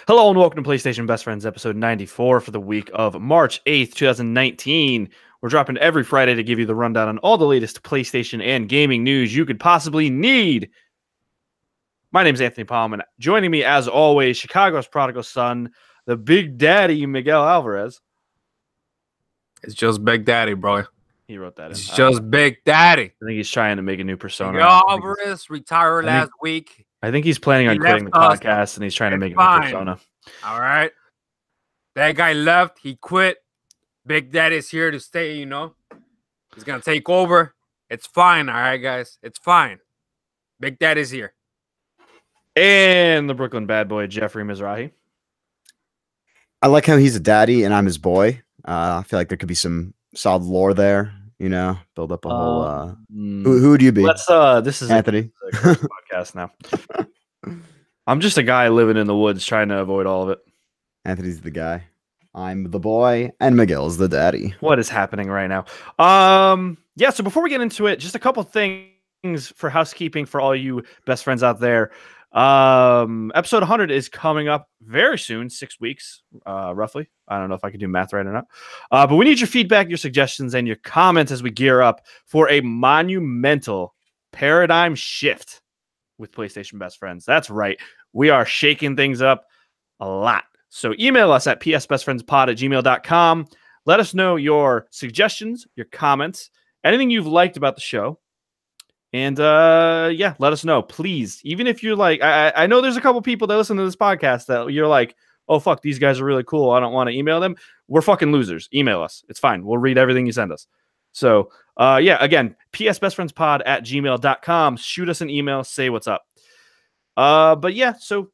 Hello and welcome to PlayStation Best Friends episode 94 for the week of March 8th, 2019. We're dropping every Friday to give you the rundown on all the latest PlayStation and gaming news you could possibly need. My name is Anthony Palm, and joining me as always, Chicago's prodigal son, the Big Daddy, Miguel Alvarez. It's just Big Daddy, bro. He wrote that in. It's just Big Daddy. I think he's trying to make a new persona. Miguel Alvarez retired last week. I think he's planning on quitting the podcast, and he's trying to make a new persona. All right. That guy left. He quit. Big Daddy's here to stay, you know. He's going to take over. It's fine, all right, guys. It's fine. Big Daddy's here. And the Brooklyn bad boy, Jeffrey Mizrahi. I like how he's a daddy and I'm his boy. I feel like there could be some solid lore there, you know, build up a whole who would you be? This is Anthony a podcast now. I'm just a guy living in the woods trying to avoid all of it. Anthony's the guy. I'm the boy and Miguel's the daddy. What is happening right now? Yeah, so before we get into it, just a couple things for housekeeping for all you best friends out there. Episode 100 is coming up very soon, 6 weeks, roughly. I don't know if I can do math right or not. But we need your feedback, your suggestions, and your comments as we gear up for a monumental paradigm shift with PlayStation Best Friends. That's right. We are shaking things up a lot. So email us at psbestfriendspod@gmail.com. Let us know your suggestions, your comments, anything you've liked about the show. And yeah, let us know, please. Even if you're like, I know there's a couple people that listen to this podcast that you're like, oh, fuck, these guys are really cool. I don't want to email them. We're fucking losers. Email us. It's fine. We'll read everything you send us. So yeah, again, psbestfriendspod@gmail.com. Shoot us an email. Say what's up. But yeah, so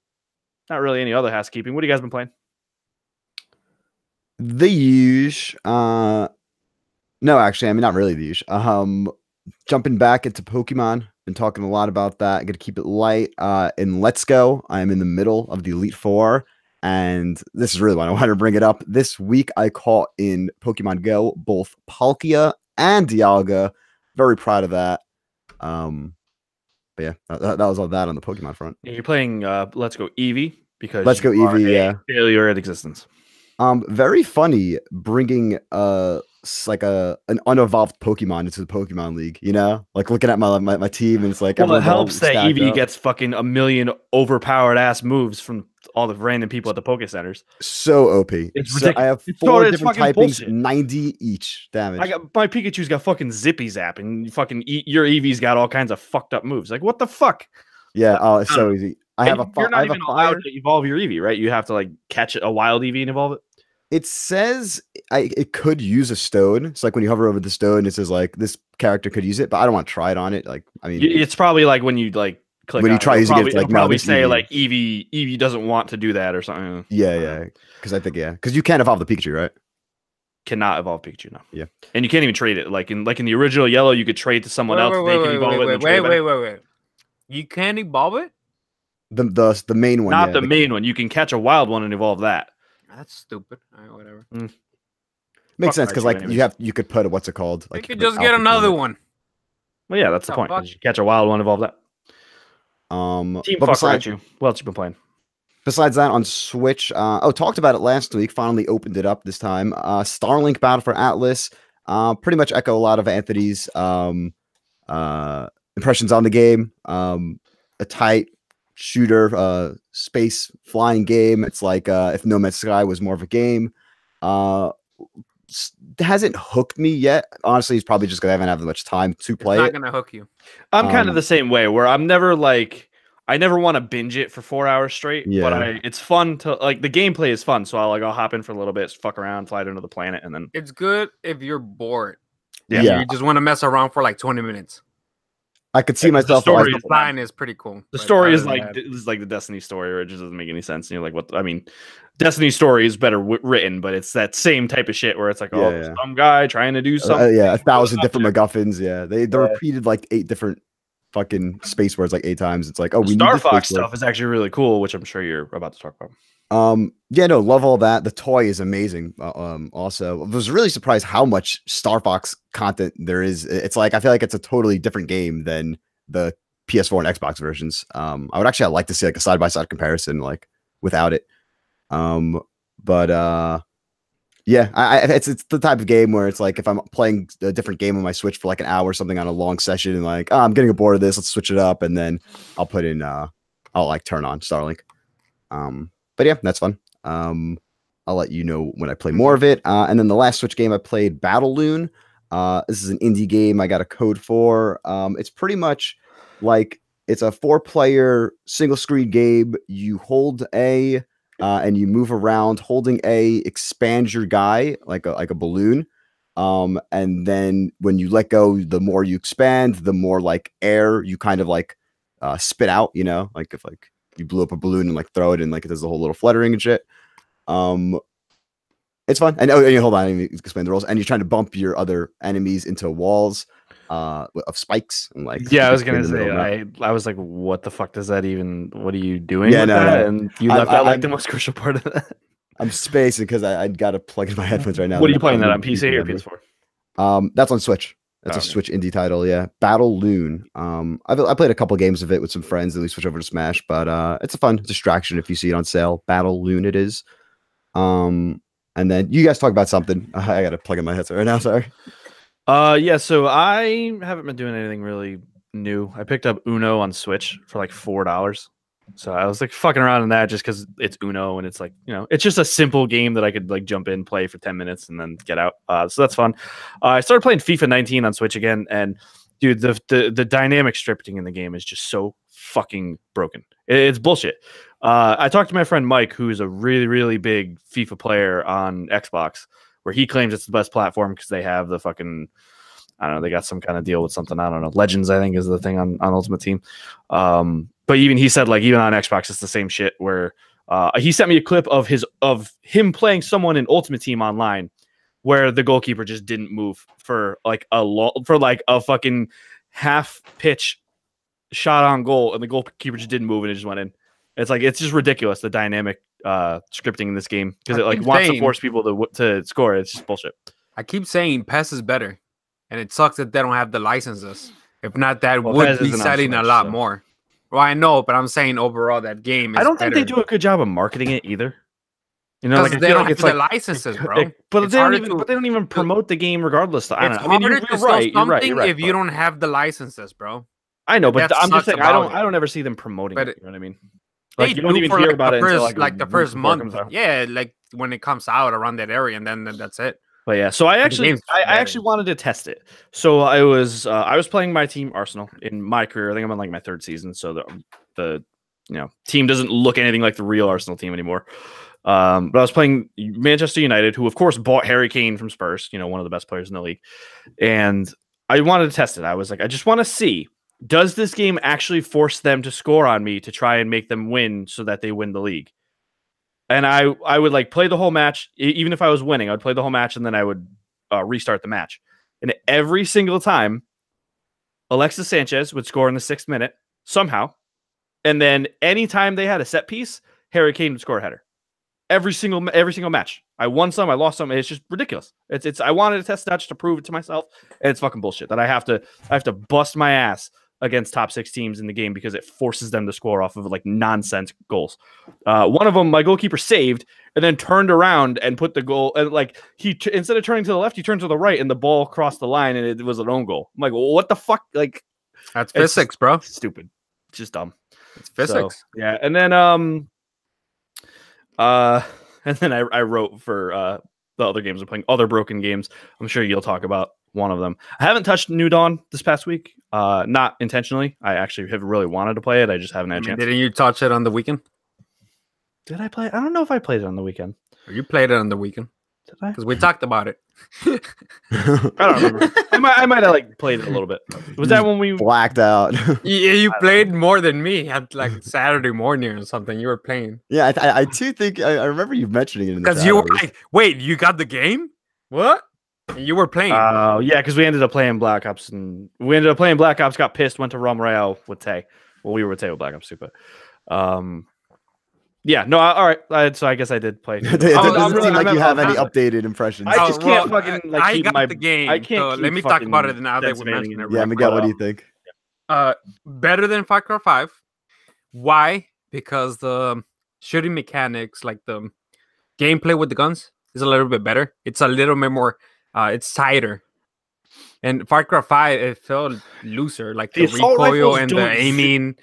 not really any other housekeeping. What have you guys been playing? The huge. No, actually, I mean, not really the huge. Jumping back into Pokemon, been talking a lot about that. I'm gonna keep it light. In Let's Go, I'm in the middle of the Elite Four, and this is really why I wanted to bring it up. This week, I caught in Pokemon Go both Palkia and Dialga. Very proud of that. But yeah, that was all that on the Pokemon front. Yeah, you're playing Let's Go Eevee because Let's Go Eevee, yeah, failure at existence. Very funny bringing like an unevolved Pokemon into the Pokemon League, you know, like looking at my team and it's like, well, it helps that Eevee gets fucking a million overpowered ass moves from all the random people at the Poke Centers. So OP. It's ridiculous. I have four different typings, bullshit. 90 each damage. My Pikachu's got fucking Zippy Zap, and fucking your Eevee's got all kinds of fucked up moves. Like, what the fuck? Yeah, it's so easy. You're not even allowed to evolve your Eevee, right? You have to like catch a wild Eevee and evolve it. It says it could use a stone. It's like when you hover over the stone, it says like this character could use it, but I don't want to try it on it. Like, I mean, it's probably like when you like click when you try using it, it's like probably say like Eevee doesn't want to do that or something. Yeah, because I think because you can't evolve the Pikachu, right? Cannot evolve Pikachu, no. Yeah, and you can't even trade it. Like in the original Yellow, you could trade to someone else. Wait. You can't evolve it? The main one, not the main one. You can catch a wild one and evolve that. That's stupid. All right, whatever. Makes sense because like you could put what's it called? Like you could just get another one. Well, yeah, that's the point. You catch a wild one, evolve that. Team fuck at you. What else you been playing? Besides that, on Switch, talked about it last week. Finally opened it up this time. Starlink Battle for Atlas. Pretty much echo a lot of Anthony's impressions on the game. A tight shooter, space flying game. It's like if No Man's Sky was more of a game. Hasn't hooked me yet. Honestly, it's probably just because I haven't had that much time to play it. It's not gonna hook you. I'm kind of the same way where I'm never like I never want to binge it for 4 hours straight. Yeah. But it's fun to like the gameplay is fun, so I'll hop in for a little bit, fuck around, fly to another planet, and then it's good if you're bored. Yeah. You just want to mess around for like 20 minutes. I could see myself. The story line is pretty cool. The story is like the Destiny story, where it just doesn't make any sense. And you're like, what? I mean, Destiny story is better written, but it's that same type of shit where it's like, some guy trying to do something. 1,000 different MacGuffins. Yeah, they repeated like 8 different fucking space words like 8 times. It's like, we Star Fox stuff is actually really cool, which I'm sure you're about to talk about. Yeah, no, love all that. The toy is amazing. Also, I was really surprised how much Star Fox content there is. It's like I feel like it's a totally different game than the PS4 and Xbox versions. I would actually like to see like a side-by-side comparison, like without it. But yeah, it's the type of game where it's like if I'm playing a different game on my Switch for like an hour or something on a long session and like, oh, I'm getting bored of this, let's switch it up, and then I'll put in I'll like turn on Starlink. But yeah, that's fun. I'll let you know when I play more of it. And then the last Switch game I played, Battloon. This is an indie game I got a code for. It's pretty much like it's a 4-player single screen game. You hold A and you move around. Holding A expands your guy like a balloon. And then when you let go, the more you expand, the more like air you kind of like spit out, you know, like if like you blew up a balloon and like throw it and like it does the whole little fluttering and shit. It's fun. And hold on, let me explain the rules. And you're trying to bump your other enemies into walls of spikes and like. Yeah, I was gonna say. I was like, what the fuck does that even? What are you doing? Yeah, with no, that? no. And you left out like the most crucial part of that. I'm spacing because I got to plug in my headphones right now. What are you playing that on PC or PS4? That's on Switch. That's a Switch indie title. Yeah, Battloon. I played a couple games of it with some friends. Then we switch over to Smash, but it's a fun distraction if you see it on sale. Battloon, it is. And then you guys talk about something. I got to plug in my headset right now. Sorry. Yeah. So I haven't been doing anything really new. I picked up Uno on Switch for like $4. So I was like fucking around in that just because it's Uno and it's like, you know, it's just a simple game that I could like jump in, play for 10 minutes and then get out. So that's fun. I started playing FIFA 19 on Switch again, and dude, the dynamic stripping in the game is just so fucking broken. It's bullshit. I talked to my friend Mike, who is a really, really big FIFA player on Xbox, where he claims it's the best platform because they have the fucking, I don't know, they got some kind of deal with something. I don't know. Legends, I think, is the thing on Ultimate Team. But even he said, like, even on Xbox, it's the same shit. Where he sent me a clip of him playing someone in Ultimate Team online, where the goalkeeper just didn't move for like a fucking half pitch shot on goal, and the goalkeeper just didn't move and it just went in. It's like, it's just ridiculous, the dynamic scripting in this game, because it like wants to force people to score. It's just bullshit. I keep saying PES is better, and it sucks that they don't have the licenses. If not, that would be selling a lot more. Well, I know, but I'm saying overall that game is I don't think they do a good job of marketing it either. You know, like they don't have the licenses, bro. But they don't even promote the game regardless. I don't know. I mean, you're right. If you don't have the licenses, bro. I know, but I'm just saying I don't ever see them promoting it. You know what I mean? Like, you don't even hear about it until like the first month. Yeah, like when it comes out around that area, and then that's it. But yeah, so I actually wanted to test it. So I was playing my team Arsenal in my career. I think I'm on like my 3rd season. So the team doesn't look anything like the real Arsenal team anymore. But I was playing Manchester United, who of course bought Harry Kane from Spurs, one of the best players in the league. And I wanted to test it. I was like, I just want to see, does this game actually force them to score on me to try and make them win so that they win the league? And I would like play the whole match. Even if I was winning, I would play the whole match and then I would restart the match. And every single time, Alexis Sanchez would score in the 6th minute somehow. And then anytime they had a set piece, Harry Kane would score a header. Every single match. I won some, I lost some. It's just ridiculous. It's I wanted to test that just to prove it to myself. And it's fucking bullshit that I have to bust my ass against top 6 teams in the game because it forces them to score off of like nonsense goals. One of them, my goalkeeper saved and then turned around and put the goal. And like instead of turning to the left, he turned to the right and the ball crossed the line and it was an own goal. I'm like, well, what the fuck? Like, that's physics, bro. Stupid. It's just dumb. It's physics. So, yeah. And then I wrote for the other games I'm playing, other broken games. I'm sure you'll talk about one of them. I haven't touched New Dawn this past week. Not intentionally. I actually have really wanted to play it. I just haven't had a chance. Didn't you touch it on the weekend? Did I play? I don't know if I played it on the weekend. Or you played it on the weekend. Did I? Because we talked about it. I don't remember. I might have like played it a little bit. Was that when we blacked out? Yeah, you played more than me at like Saturday morning or something. You were playing. Yeah, I too think I remember you mentioning it. Because you were like, wait, you got the game? What? And you were playing. Oh, yeah, because we ended up playing Black Ops, and Black Ops, got pissed, went to Royale with Tay. Well, we were with Tay with Black Ops too, but yeah, no, all right. So I guess I did play. It doesn't seem like you have any updated impressions. I just can't fucking like I keep got my the game. I can't. So let me talk about it now that we mentioned it. Yeah, Miguel, what do you think? Better than Far Cry 5. Why? Because the shooting mechanics, like the gameplay with the guns is a little bit better. It's a little bit more. It's tighter. And Far Cry 5, it felt looser, like The the assault recoil rifles and the don't aiming.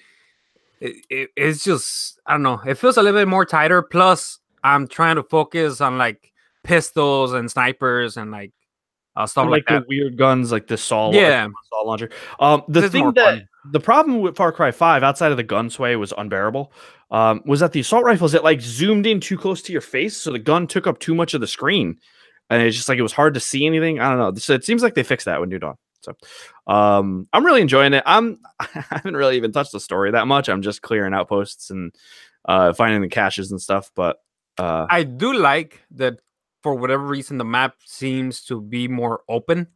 It's just, I don't know. It feels a little bit more tighter. Plus, I'm trying to focus on like pistols and snipers and like stuff and like like the that. weird guns, like the saw, Yeah. saw launcher. The It's thing more that fun. the problem with Far Cry 5, outside of the gun sway, was unbearable. Was that the assault rifles, it like zoomed in too close to your face, so the gun took up too much of the screen, and it's just like it was hard to see anything. I don't know. So it seems like they fixed that with New Dawn. So, I'm really enjoying it. I haven't really even touched the story that much. I'm just clearing outposts and finding the caches and stuff. But I do like that for whatever reason the map seems to be more open.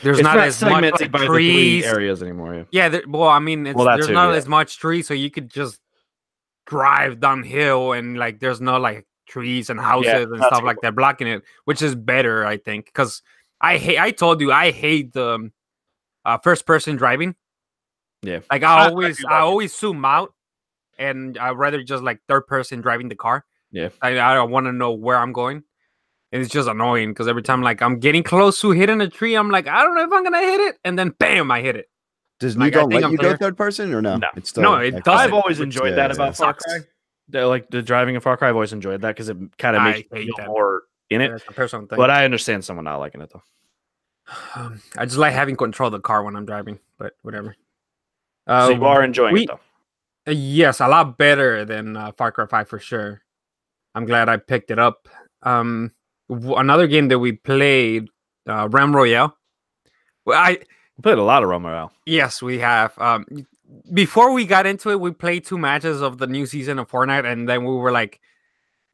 There's it's not not as much segmented like by the 3 trees. areas anymore. Yeah. Yeah, well, I mean, Well, that there's too, not yeah. as much trees, so you could just drive downhill and like there's no like trees and houses and that's a stuff good like that blocking it, which is better, I think, because I told you I hate the first person driving. Yeah. Like I I do like always zoom out, and I'd rather just like third person driving the car. Yeah. I don't want to know where I'm going. And it's just annoying because every time like I'm getting close to hitting a tree, I'm like, I don't know if I'm gonna hit it, and then bam, I hit it. Does Like, New I Dawn think let I'm you go clear. third person or no? No. It's still No, it like, doesn't. I've always which enjoyed that about Far sucks. Cry. Like the driving in Far Cry, I've always enjoyed that because it kind of I makes you hate feel that. more in it. That's a personal thing. But I understand someone not liking it though. I just like having control of the car when I'm driving, but whatever. So you are enjoying it though. Yes, a lot better than Far Cry 5 for sure. I'm glad I picked it up. Another game that we played, Ram Royale. Well, We played a lot of Royale. yes, we have. Before we got into it, we played 2 matches of the new season of Fortnite, and then we were like,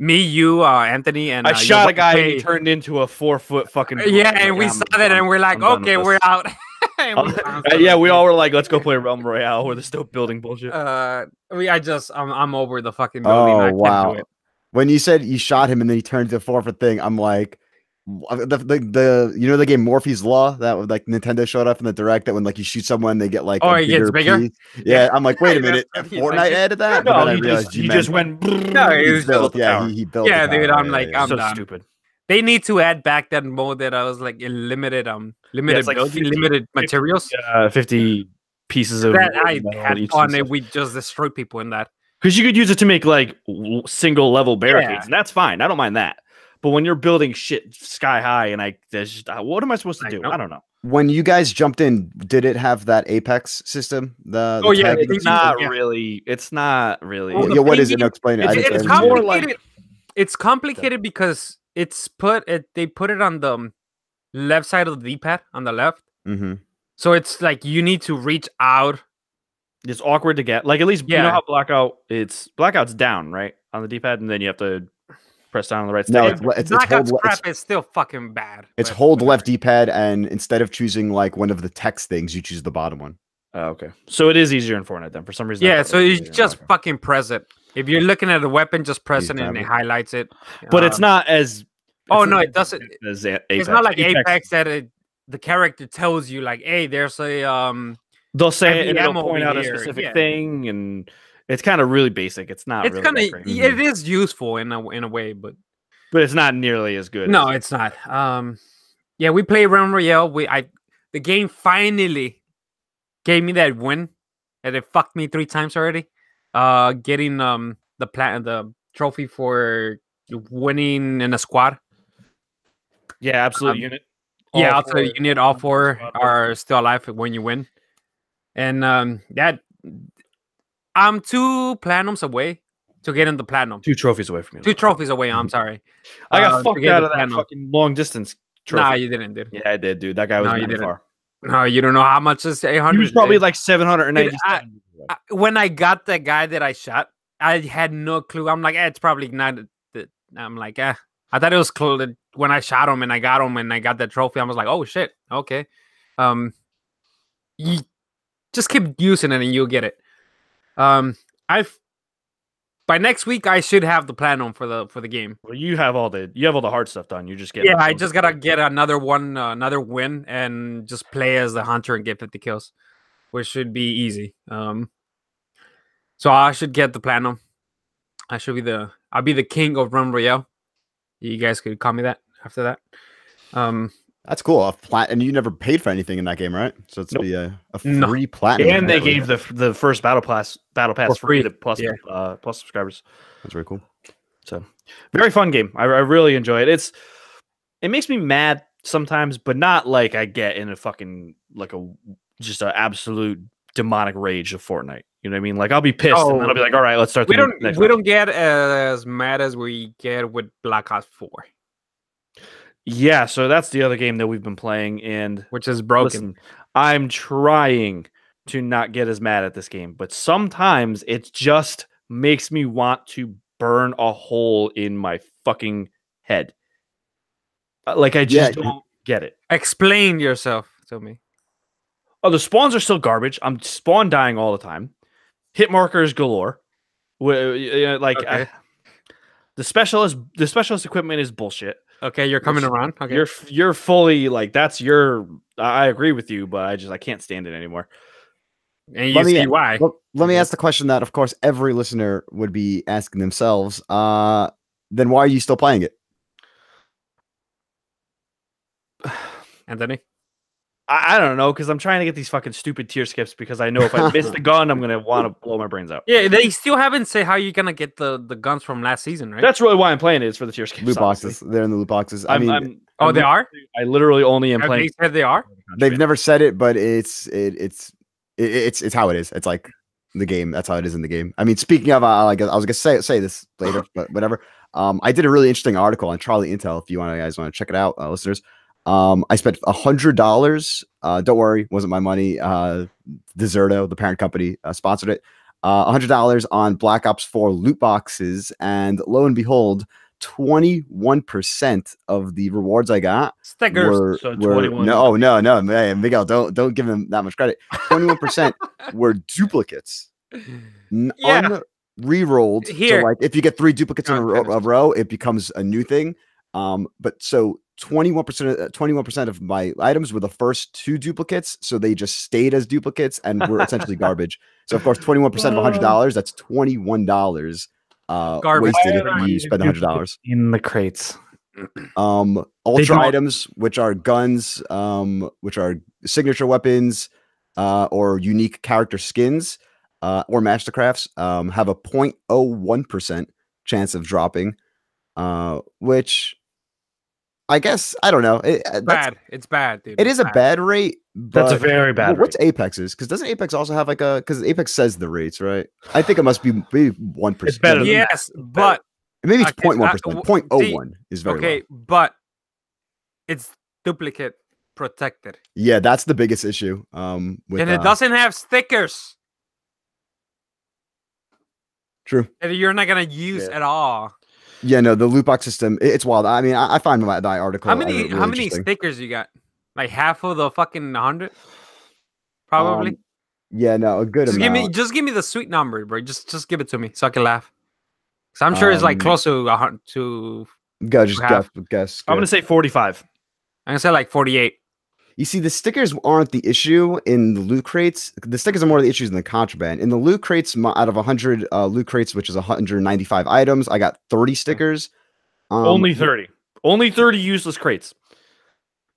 me, you, Anthony, and I shot a guy and he Pay. turned into a 4-foot fucking. Yeah, and we saw that, and we're like, okay, we're out. And we yeah, we all were like, let's go play Realm Royale where they're still building bullshit. I'm over the fucking building. oh I can't wow! do it. When you said you shot him and then he turned into a 4-foot thing, I'm like, the you know the game Morphe's Law that was like Nintendo showed up in the direct that when like you shoot someone they get like it gets bigger. piece. Yeah, I'm like, wait a minute, That's what he Fortnite liked. added that. No, But then I he realized just went. No, it he was built. the Yeah, power. he built. Yeah, the dude, power. I'm like, I'm so done. stupid. They need to add back that mode that I was like in limited it's like building, 50 limited materials. 50 pieces of That I metal had each fun and and stuff. we just destroyed people in that. Because you could use it to make like single level barricades, and that's fine. I don't mind that. But when you're building shit sky high, and there's just, what am I supposed to do? I don't know. When you guys jumped in, did it have that Apex system? The yeah, tagging? It's not really. It's not really. Well, Yeah, what is it? thinking- No, explain it. I It's didn't- more complicated. like- It's complicated because they put it on the left side of the D-pad on the left. Mhm. So it's like you need to reach out. It's awkward to get. Like at least you know Yeah. how Blackout's down right on the D-pad, and then you have to press down on the right No, stick. it's Blackout's hold. crap is still fucking bad. It's but hold whatever. left D-pad, and instead of choosing like one of the text things, you choose the bottom one. Oh, okay, so it is easier in Fortnite then. For some reason, I Yeah, thought so it was you easier in just Blackout. fucking press it. If you're looking at a weapon, just press You it and grab it it. highlights it. But it's not as. Oh it's no, not it doesn't. as It's not like Apex that the character tells you like, "Hey, there's a They'll say heavy it and it'll ammo point over out a here." specific Yeah. thing, and it's kind of really basic. It's not. It's really kind that of great. it is useful in a way, but But it's not nearly as good. no, as, it's not. Yeah, we play Realm Royale. The game finally gave me that win, and it fucked me 3 times already. Getting the trophy for winning in a squad. yeah, absolute unit. Yeah, All I'll tell you, you need all 4 are still alive when you win, and that I'm 2 platinums away to get in the platinum. 2 trophies away from you. 2 trophies away. I'm sorry. I got to fucked get out the of that platinum. fucking long distance trophy. Nah, you didn't, dude. Yeah, I did, dude. That guy was No, you really didn't. far. No, you don't know how much is 800. He was probably dude. like 797. When I got the guy that I shot, I had no clue. I'm like, it's probably not. I'm like, I thought it was cool that when I shot him and I got him and I got that trophy. I was like, oh shit, okay. You just keep using it and you'll get it. By next week I should have the platinum for the game. Well, you have all the hard stuff done. You just get I just gotta get another win and just play as the hunter and get 50 kills, which should be easy. So I should get the platinum. I should be the I'll be the king of Run Royale. You guys could call me that after that. That's cool. And you never paid for anything in that game, right? So it's Nope. be a free platinum. And they gave the first battle pass For free to free. plus Yeah. plus subscribers. That's very cool. So very fun game. I really enjoy it. It makes me mad sometimes, but not like I get in a fucking like just an absolute demonic rage of Fortnite. You know what I mean? Like I'll be pissed and then I'll be like, all right, let's start. We don't get as mad as we get with Black Ops 4. Yeah, so that's the other game that we've been playing, and which is broken. Listen, I'm trying to not get as mad at this game, but sometimes it just makes me want to burn a hole in my fucking head. Like I just don't get it. Explain yourself to me. Oh, the spawns are still garbage. I'm spawn dying all the time. Hit markers galore. The specialist equipment is bullshit. Okay, you're coming around. Okay, you're fully like that's your. I agree with you, but I can't stand it anymore. And you see why? Let me ask the question that, of course, every listener would be asking themselves. Then why are you still playing it, Anthony? I don't know, because I'm trying to get these fucking stupid tier skips because I know if I miss the gun, I'm gonna want to blow my brains out. Yeah, they still haven't said how you're gonna get the guns from last season, right? That's really why I'm playing it, is for the tier skips. loot boxes? They're in the loot boxes. I mean, they are. I literally only am playing. They said they are. They've never said it, but it's how it is. It's like the game. That's how it is in the game. I mean, speaking of, I was gonna say this later, but whatever. I did a really interesting article on Charlie Intel. If you guys want to check it out, listeners. I spent $100. Don't worry, wasn't my money. Deserto, the parent company, sponsored it. $100 on Black Ops 4 loot boxes, and lo and behold, 21% of the rewards I got stickers. were no, man, Miguel, don't give him that much credit. 21% were duplicates. Re-rolled. Here, so like if you get 3 duplicates in a row, it becomes a new thing. But so 21% of my items were the first 2 duplicates, so they just stayed as duplicates and were essentially garbage. So of course, 21% of $100, that's $21 wasted if you spend $100 in the crates. Ultra items, which are guns, which are signature weapons, or unique character skins, or mastercrafts, have a 0.01% chance of dropping, which I guess, I don't know. It's bad, dude. It is a bad rate. But that's a very bad rate. What's Apex's? Because doesn't Apex also have like because Apex says the rates, right? I think it must be 1%. It's better. Yes, but maybe it's 0.1%. 0.01 is very okay, low. But it's duplicate protected. Yeah, that's the biggest issue. And it doesn't have stickers. True. And you're not gonna use at all. Yeah, no, the loot box system, it's wild. I mean, I find my article. How many stickers you got? Like half of the fucking 100? Probably. Yeah, no, a good amount. Just give me the sweet number, bro. Just give it to me so I can laugh. So I'm sure it's like close to 100 to. Go, just guess. I'm gonna say 45. I'm gonna say like 48. You see, the stickers aren't the issue in the loot crates. The stickers are more the issues in the contraband. In the loot crates, out of 100 loot crates, which is 195 items, I got 30 stickers. Only 30. Only 30 useless crates.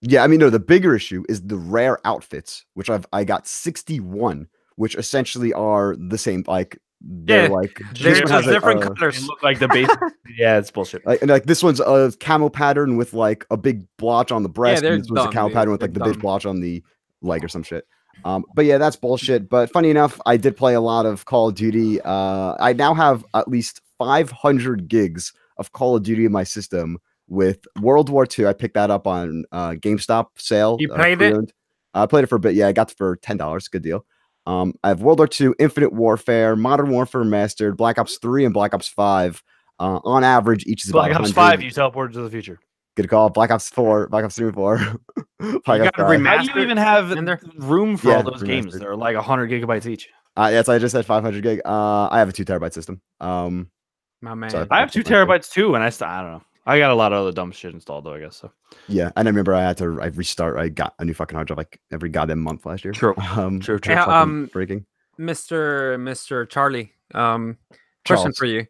Yeah, I mean, no, the bigger issue is the rare outfits, which I got 61, which essentially are the same. Like, they're different colors. They look like the base. Yeah, it's bullshit. Like this one's a camo pattern with like a big blotch on the breast. And this one's a camo pattern with like the big blotch on the leg or some shit. But yeah, that's bullshit. But funny enough, I did play a lot of Call of Duty. I now have at least 500 gigs of Call of Duty in my system. With World War II, I picked that up on GameStop sale. You played it? I played it for a bit. Yeah, I got it for $10. Good deal. I have World War II, Infinite Warfare, Modern Warfare Remastered, Black Ops 3, and Black Ops 5. On average, each is about Black Ops 5, you teleported to the future. Good call. Black Ops 4, Black Ops 3 and 4. How do you even have room for all those games? They're like 100 gigabytes each. Yes, I just said 500 gig. I have a 2 terabyte system. My man. So I have 2 terabytes too, and I don't know. I got a lot of other dumb shit installed though, I guess. So yeah, and I remember I restart. I got a new fucking hard drive like every goddamn month last year. True. True. Yeah, breaking. Mr. Charlie. Question for you.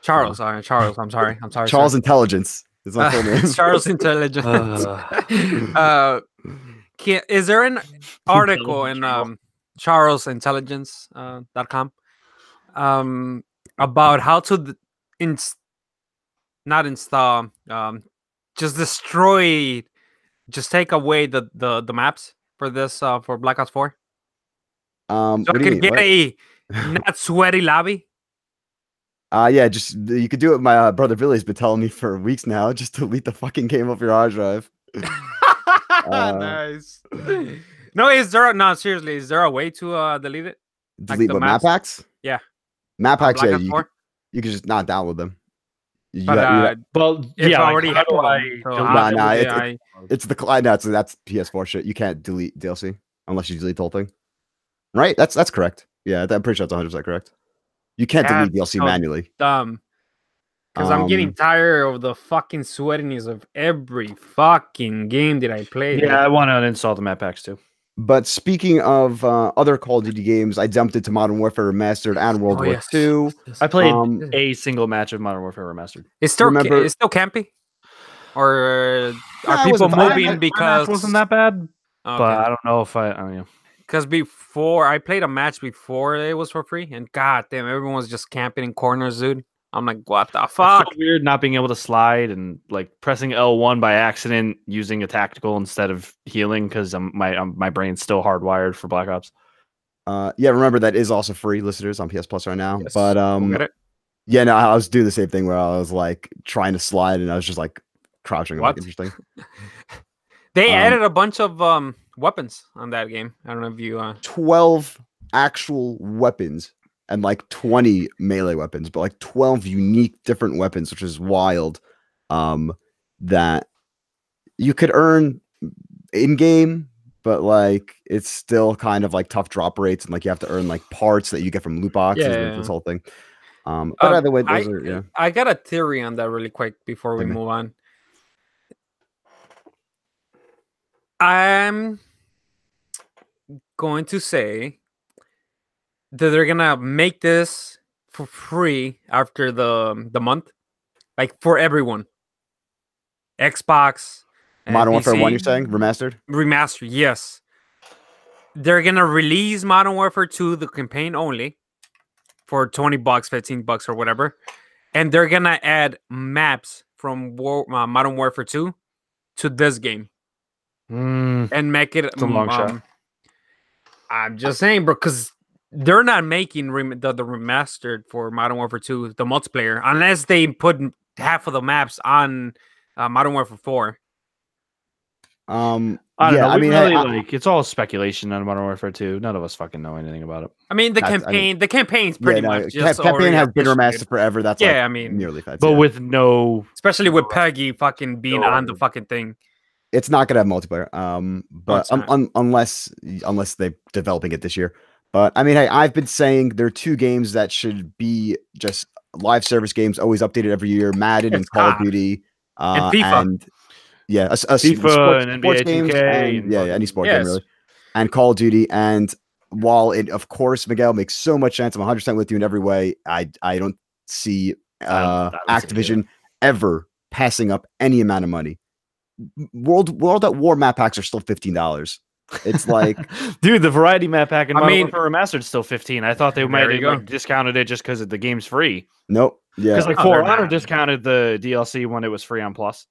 Charles. Charles. I'm sorry. Charles sir. Intelligence is my full name. Charles Intelligence. Is there an article in charlesintelligence.com about how to not install, just destroy, just take away the maps for this for Black Ops 4? So What I do you could mean? get a not sweaty lobby. Yeah, just you could do it. My brother Billy's been telling me for weeks now. Just delete the fucking game off your hard drive. Nice. No, seriously, is there a way to delete it? Delete the what maps? map packs? Yeah. Map packs. Black Yeah, Ops you 4? could just not download them. But well, if yeah, I already have how do them, I so delete how Nah, do nah, I- it's the client. No, that's PS4 shit. You can't delete DLC unless you delete the whole thing. Right? That's correct. Yeah, I'm pretty sure that's 100% correct. You can't delete That's DLC so manually. dumb. Because I'm getting tired of the fucking sweatiness of every fucking game that I play. dude. Yeah, I want to uninstall the map packs too. But speaking of other Call of Duty games, I jumped into Modern Warfare Remastered and World Oh, War yes. II. I played Um, a single match of Modern Warfare Remastered. It's still remember- it's still campy, or Nah, are it people wasn't bad. moving My because match wasn't that bad, Okay. but I don't know if I don't know. Because before I played a match before it was for free, and god damn, everyone was just camping in corners, dude. I'm like, what the It's fuck? so weird not being able to slide and like pressing L1 by accident using a tactical instead of healing because my brain's still hardwired for Black Ops. Yeah, remember that is also free, listeners, on PS Plus right now. Yes, But go get it. yeah, no, I was doing the same thing where I was like trying to slide and I was just like crouching. I'm like, What? interesting. They added a bunch of weapons on that game. I don't know if you 12 actual weapons and like 20 melee weapons, but like 12 unique different weapons, which is wild. That you could earn in game, but like it's still kind of like tough drop rates, and like you have to earn like parts that you get from loot boxes and this whole thing. But either way, those are yeah. I got a theory on that really quick before we Okay. move on. I'm going to say that they're gonna make this for free after the month, like for everyone. Xbox, and Modern Warfare 1, PC, you're saying remastered? remastered. Yes, they're gonna release Modern Warfare 2, the campaign only, for $20, $15, or whatever, and they're gonna add maps from Modern Warfare 2 to this game. And make it It's a long shot. I'm just saying, bro, because they're not making the remastered for Modern Warfare 2, the multiplayer, unless they put half of the maps on Modern Warfare 4. I don't Yeah, know. I mean, hey, like it's all speculation on Modern Warfare 2. None of us fucking know anything about it. I mean, the campaign's pretty much just campaign has been official, remastered dude. forever. That's Yeah, like I mean, nearly fed. But with no, especially with Peggy fucking being on the fucking thing. it's not gonna have multiplayer. But it's not. unless they're developing it this year. But I mean, hey, I've been saying there are two games that should be just live service games, always updated every year: Madden and Call of Duty, And FIFA. and yeah, FIFA and NBA games 2K and, yeah, any sport Yes. game really, and Call of Duty. And while it, of course, Miguel makes so much sense, I'm 100% with you in every way. I don't see I don't see it Activision ever passing up any amount of money. World at War map packs are still $15. It's like, dude, the variety map pack in I Modern mean- Warfare Remastered is still 15. I thought they might There have you go. like, discounted it just because the game's free. nope. Yeah. Because like Oh, For they're Honor not. discounted the DLC when it was free on Plus.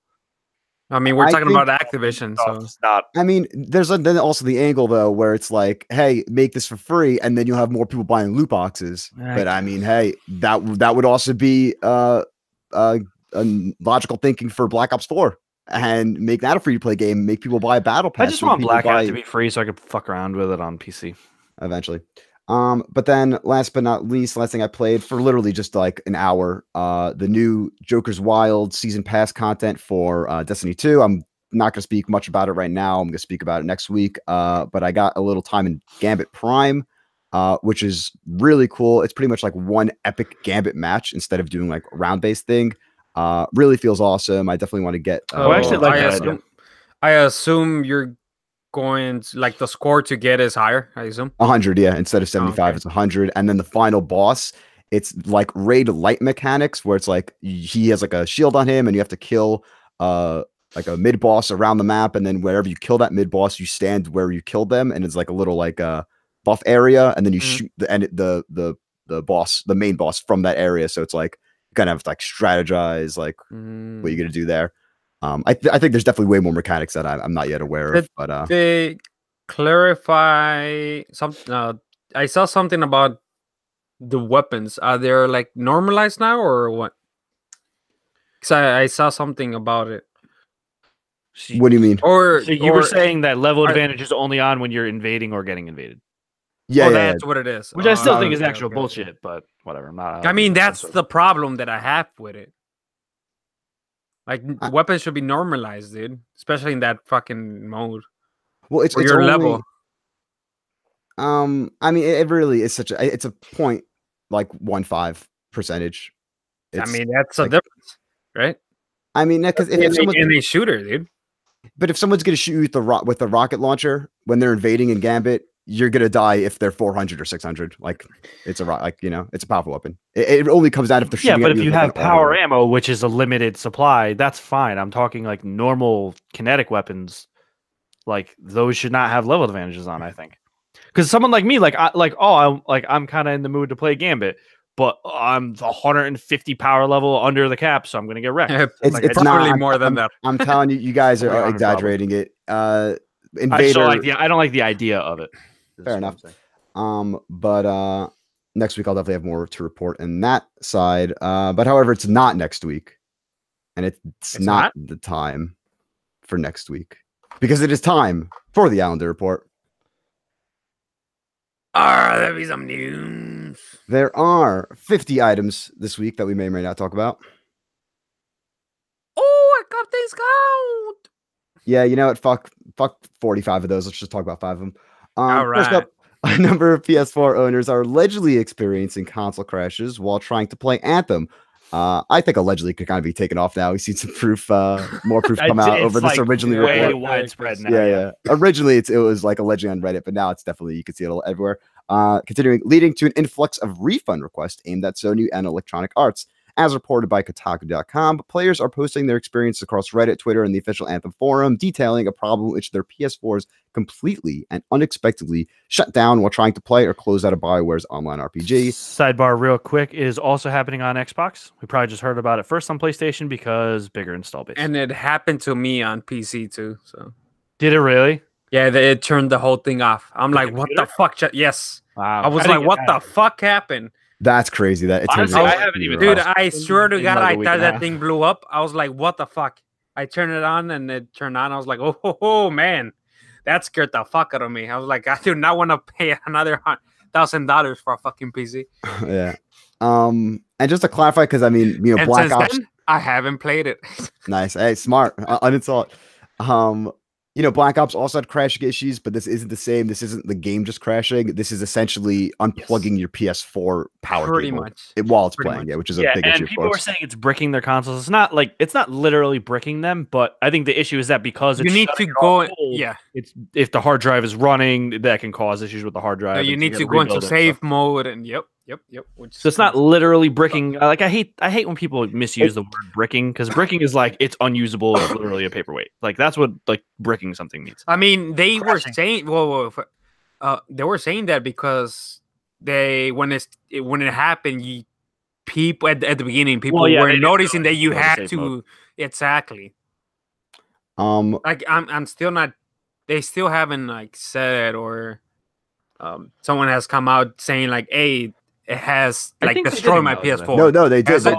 I mean, we're I talking think- about Activision, so It's not. I mean, there's then also the angle though, where it's like, hey, make this for free, and then you'll have more people buying loot boxes. But I mean, hey, that would also be a logical thinking for Black Ops 4, and make that a free to play game. Make people buy a battle pass. I just make want people Blackout buy- to be free so I could fuck around with it on PC. eventually. But then last but not least, last thing I played for literally just like an hour, the new Joker's Wild season pass content for Destiny 2. I'm not going to speak much about it right now. I'm going to speak about it next week. But I got a little time in Gambit Prime, which is really cool. It's pretty much like one epic Gambit match instead of doing like a round-based thing. Really feels awesome. I definitely want to get. I actually like I that assume, idea. I assume you're going to, like, the score to get is higher. I assume. 100, yeah. Instead of 75, okay. it's 100. And then the final boss it's like raid light mechanics where it's like he has like a shield on him and you have to kill like a mid boss around the map, and then wherever you kill that mid boss, you stand where you killed them, and it's like a little like buff area, and then you shoot the boss, the main boss from that area. So it's like you kind of have to like strategize like what you're gonna do there. I think there's definitely way more mechanics that I'm not yet aware of, but they clarify something. I saw something about the weapons. Are they like normalized now or what? Because I saw something about it. what do you mean? Or so you were saying that level advantage is only on when you're invading or getting invaded. Yeah, that's what it is. Which I still think is actual bullshit, but whatever. I'm not. I mean, that's the problem that I have with it. Like weapons should be normalized, dude. Especially in that fucking mode. Well, it's your only, level. I mean, it really is such a. It's a 0.15%. I mean, that's a difference, right? I mean, because if someone's in a shooter, dude. But if someone's gonna shoot you with the rocket launcher when they're invading in Gambit, you're gonna die if they're 400 or 600. Like it's it's a powerful weapon. It only comes out if they're shooting. Yeah, but if you have power ammo, which is a limited supply, that's fine. I'm talking like normal kinetic weapons. Like those should not have level advantages on. I think because someone like me, I'm kind of in the mood to play Gambit, but I'm 150 power level under the cap, so I'm gonna get wrecked. It's probably not more than that. I'm telling you, you guys are exaggerating it. Invader, I don't like the idea of it. Fair enough. But next week I'll definitely have more to report in that side. But however, it's not next week, and it's not the time for next week because it is time for the Islander report. There'll be some news. There are 50 items this week that we may or may not talk about. Oh, I got things out. Yeah, you know what? Fuck 45 of those. Let's just talk about 5 of them. All right. First up, a number of PS4 owners are allegedly experiencing console crashes while trying to play Anthem. I think allegedly could kind of be taken off now. We've seen some proof, more proof come out over this originally. Way widespread now. Yeah. Originally, it was like allegedly on Reddit, but now it's definitely, you can see it everywhere. Continuing, leading to an influx of refund requests aimed at Sony and Electronic Arts. As reported by Kotaku.com, players are posting their experience across Reddit, Twitter, and the official Anthem forum, detailing a problem in which their PS4s completely and unexpectedly shut down while trying to play or close out of BioWare's online RPG. Sidebar real quick, is also happening on Xbox. We probably just heard about it first on PlayStation because bigger install base. And it happened to me on PC too. So did it really? Yeah, it turned the whole thing off. I'm like, what the fuck? Yes. Wow. I was like, what the fuck happened? That's crazy. That honestly, I haven't even. Dude, I swear to God, I thought that thing blew up. I was like, what the fuck? I turned it on and it turned on. I was like, oh man, that scared the fuck out of me. I was like, I do not want to pay another $1,000 for a fucking PC. Yeah. And just to clarify, because I mean, you know, and Black Ops. Then, I haven't played it. Nice. Hey, smart. Uninstall it. You know, Black Ops also had crashing issues, but this isn't the same. This isn't the game just crashing. This is essentially unplugging your PS4 power pretty cable much while it's playing. Yeah, which is a big issue. And people were saying it's bricking their consoles. It's not literally bricking them, but I think the issue is that because you need to go. It's if the hard drive is running, that can cause issues with the hard drive. You need to go into save mode, and yep. So it's not literally bricking. Like I hate when people misuse the word bricking, because bricking is like it's unusable. It's literally a paperweight. Like that's what like bricking something means. I mean, they were saying, they were saying that because when it happened, people at the beginning, people were noticing that you had to exactly. Like I'm still not. They still haven't like said or someone has come out saying like, hey. It has like destroyed my PS4. No, they did. They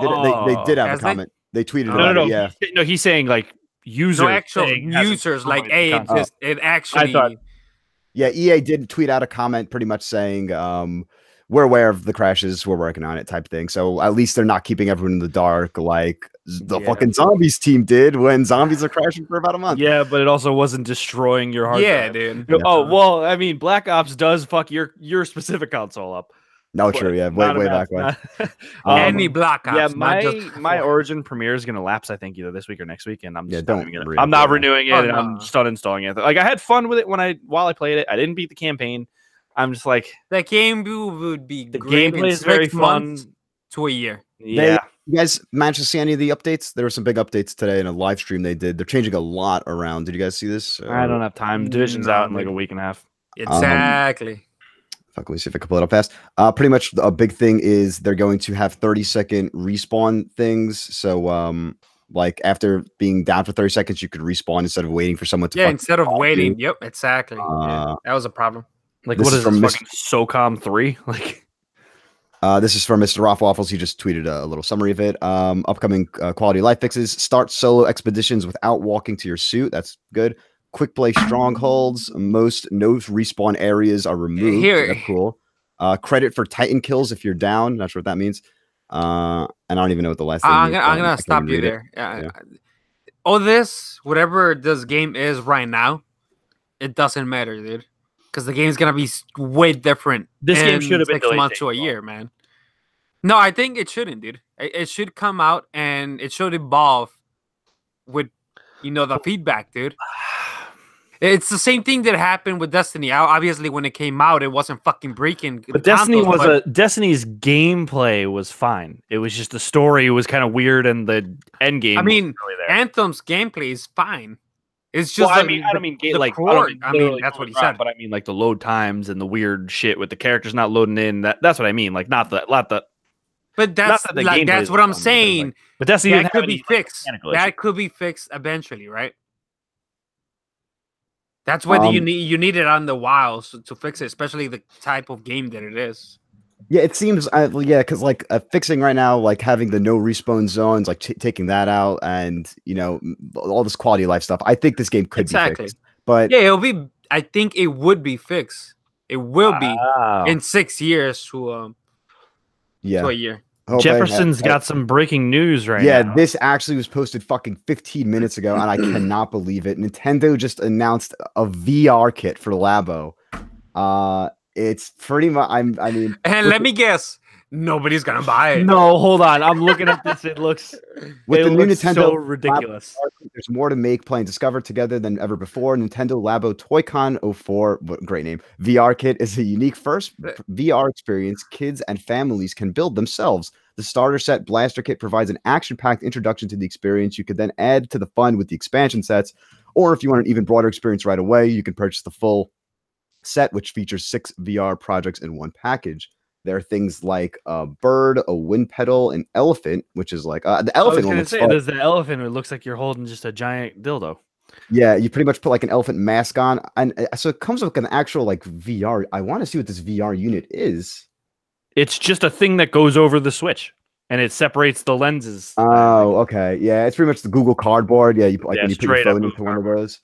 did have a comment. They tweeted about it. Yeah. No, he's saying like users. No, actual users like, hey, it actually. Yeah, EA did tweet out a comment pretty much saying, we're aware of the crashes, we're working on it type thing. So at least they're not keeping everyone in the dark like the fucking Zombies team did when Zombies are crashing for about a month. Yeah, but it also wasn't destroying your hard drive. Dude. Well, I mean, Black Ops does fuck your specific console up. No, true. Yeah, way back when. Any Black Ops. Yeah, my Origin Premiere is gonna lapse. I think either this week or next week, and I'm just I'm not renewing it. And I'm just uninstalling it. Like I had fun with it while I played it. I didn't beat the campaign. I'm just like that game would be. The gameplay is very fun. to a year. Yeah. You guys managed to see any of the updates? There were some big updates today in a live stream they did. They're changing a lot around. Did you guys see this? I don't have time. Division's No, out in like dude. a week and a half. Exactly. Fuck, let me see if I can pull it up fast. Pretty much a big thing is they're going to have 30-second respawn things. So, like after being down for 30 seconds, you could respawn instead of waiting for someone to. Yeah, instead of waiting. you. Yep, exactly. Yeah, that was a problem. Like, This what is is from this fucking SOCOM 3? Like, this is from Mr. Roth Waffles. He just tweeted a little summary of it. Upcoming quality of life fixes. Start solo expeditions without walking to your suit. That's good. Quick play strongholds. Most no respawn areas are removed. Here. That's cool. Credit for Titan kills if you're down. Not sure what that means. And I don't even know what the last thing I'm is. gonna stop you there. Yeah. All this, whatever this game is right now, it doesn't matter, dude. Because the game's gonna be way different. This game should have been 6 delayed months to a year, man. No, I think it shouldn't, dude. It should come out and it should evolve with, the feedback, dude. It's the same thing that happened with Destiny. Obviously, when it came out, it wasn't fucking breaking. but Destiny Destiny's gameplay was fine. It was just the story was kind of weird and the end game. I mean, wasn't really there. Anthem's gameplay is fine. It's just. Well, I don't mean that's what he said. But I mean, like the load times and the weird shit with the characters not loading in. That's what I mean. Like, not the. But that's not that the gameplay that's is what I'm fun, saying. like, but Destiny That could be fixed. mechanical That issues. could be fixed eventually, right? That's why you need it on the WoW to fix it, especially the type of game that it is. Yeah, it seems. Because like fixing right now, like having the no respawn zones, like taking that out, and all this quality of life stuff. I think this game could be fixed. But yeah, it'll be. I think it would be fixed. It will be in 6 years to a year. Jefferson's got some breaking news right now. Yeah, this actually was posted fucking 15 minutes ago, and I cannot believe it. Nintendo just announced a VR kit for Labo. It's pretty much. And let me guess, nobody's gonna buy it. No, hold on. I'm looking at this. It looks with the new Nintendo so ridiculous. There's more to make, play, and discover together than ever before. Nintendo Labo Toy-Con 04, what great name. VR kit is a unique first VR experience kids and families can build themselves. The starter set blaster kit provides an action-packed introduction to the experience. You could then add to the fun with the expansion sets, or if you want an even broader experience right away, you can purchase the full set, which features 6 VR projects in one package. There are things like a bird, a wind pedal, an elephant, which is like the elephant. I was say, there's the elephant. It looks like you're holding just a giant dildo. Yeah, you pretty much put like an elephant mask on, and so it comes with an actual like VR. I want to see what this VR unit is. It's just a thing that goes over the Switch, and it separates the lenses. Oh, okay, yeah, it's pretty much the Google Cardboard. Yeah, when you put your phone into one of those.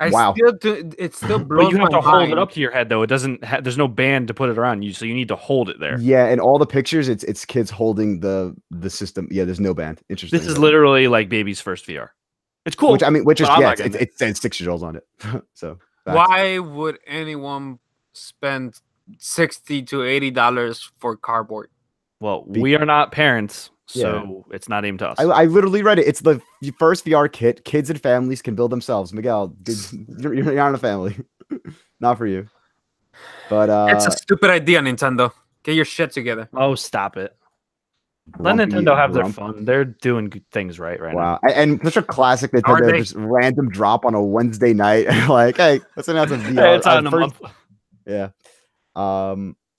Wow. It still blows but you have to my hold mind. it up to your head though. It doesn't. There's no band to put it around you, so you need to hold it there. Yeah, and all the pictures, it's kids holding the system. Yeah, there's no band. Interesting. This is literally like baby's first VR. It's cool. Which is it says 6-year-olds on it. So why would anyone spend $60 to $80 for cardboard? Well, we are not parents, so it's not aimed to us. I literally read it. It's the first VR kit kids and families can build themselves. Miguel, you're not a family. Not for you. But it's a stupid idea, Nintendo. Get your shit together. Oh, stop it. Let Nintendo have their fun. They're doing good things right now. Wow. And such a classic Nintendo just random drop on a Wednesday night. Like, hey, let's announce a VR. Hey, it's out in a month. Yeah.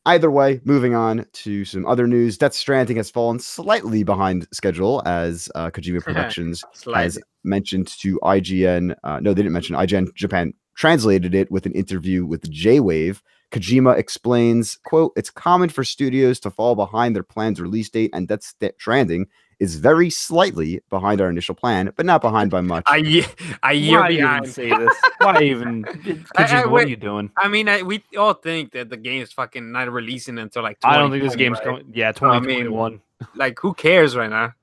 Either way, moving on to some other news. Death Stranding has fallen slightly behind schedule as Kojima Productions has mentioned to IGN. No, they didn't mention IGN Japan translated it with an interview with J-Wave. Kojima explains, quote, "It's common for studios to fall behind their plan's release date, and Death Stranding is very slightly behind our initial plan, but not behind by much." A year behind. Say this? Why even? Kojima, what are you doing? I mean, we all think that the game is fucking not releasing until like. I don't think this game's coming. Yeah, 2021. I mean, like, who cares right now?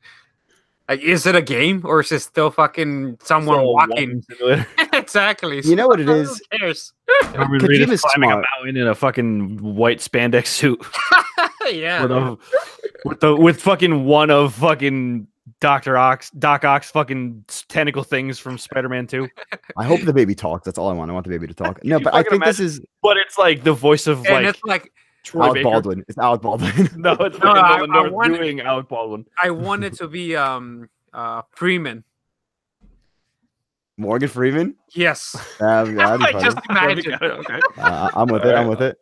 Like, is it a game or is it still fucking someone walking? Exactly. You know what it is? Who cares? Kojima's climbing a mountain in a fucking white spandex suit. Yeah. With fucking one of fucking Doc Ock's fucking tentacle things from Spider-Man 2. I hope the baby talks. That's all I want. I want the baby to talk. No, but I think this is. But it's like the voice of and it's like Troy Alec Baker. Baldwin. It's Alec Baldwin. No, it's No, fucking I Nolan North wanted- doing Alec Baldwin. I wanted to be Freeman. Morgan Freeman. Yes. That'd be I funny. just imagine. Okay. I'm with it. I'm with it.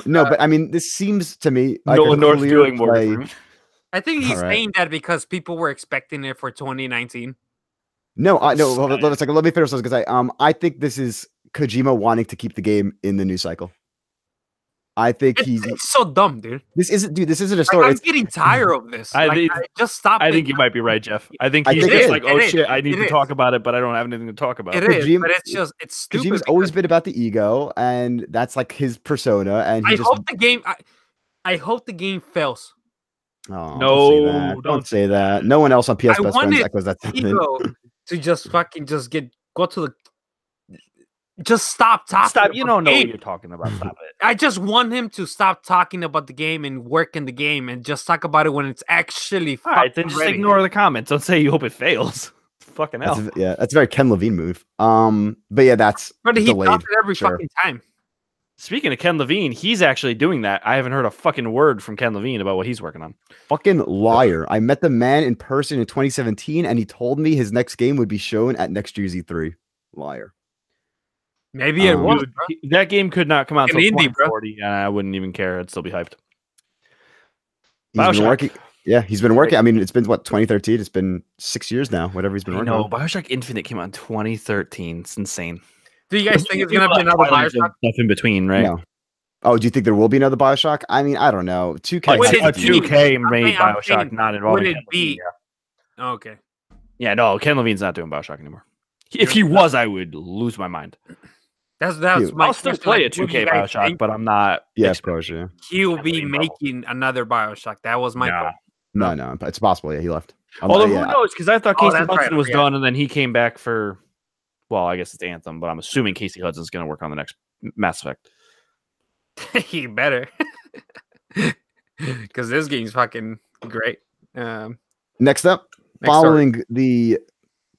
No, but I mean, this seems to me like Nolan a North clear doing Morgan play. Freeman. I think he's All right. saying that because people were expecting it for 2019. No, no. Hold on, let me finish this because I think this is Kojima wanting to keep the game in the news cycle. I think It's so dumb, dude. this isn't a Like, story. I'm getting tired of this. Just stop. I think you might be right, Jeff. I think I he's think just it like, is. oh It is. shit, I need It to is. talk about it, but I don't have anything to talk about. It is, Kojima- but it's stupid. Kojima's always because been about the ego, and that's like his persona. And he I just hope the game. I hope the game fails. oh, No, don't don't say that. No one else on PS I Best Friends wanted echoes that sentiment. Ego to just fucking go to the. Just stop talking. Stop! You about don't the know what game. you're talking about. Stop it. I just want him to stop talking about the game and work in the game and just talk about it when it's actually All right, then fucking just ready. ignore the comments. Don't say you hope it fails. Fucking hell. That's a very Ken Levine move. But yeah, that's But he delayed. does it every sure. fucking time. Speaking of Ken Levine, he's actually doing that. I haven't heard a fucking word from Ken Levine about what he's working on. Fucking liar. I met the man in person in 2017, and he told me his next game would be shown at next year's E3. Liar. Maybe it was. Dude, that game could not come out An until indie, bro. 2040, and I wouldn't even care. It'd still be hyped. He's been BioShock. working. Yeah, he's been working. I mean, it's been what 2013. It's been 6 years now. Whatever he's been I working know on. BioShock Infinite came out in 2013. It's insane. Do you guys think it's gonna be another Twilight Bioshock? stuff in between, right? No. Oh, do you think there will be another Bioshock? I mean, I don't know. 2K. Like, Would has it to be- do- 2K I'm made saying- I'm BioShock saying, not involving would it Ken be- Levine. Yeah. Okay. Yeah, no, Ken Levine's not doing BioShock anymore. If he was, I would lose my mind. That's Dude, my I'll still question, play like, a what do you 2K guys BioShock, think but I'm not. Yeah, of expecting course. Yeah. he'll Ken be Levine level. making another Bioshock. That was my Nah. goal. No, it's possible. Yeah, he left. Although who yeah. knows? Because I thought Oh, Casey that's right, Hudson was yeah. done, and then he came back for. Well, I guess it's Anthem, but I'm assuming Casey Hudson's going to work on the next Mass Effect. He better. Because this game's fucking great. Next up, Next following the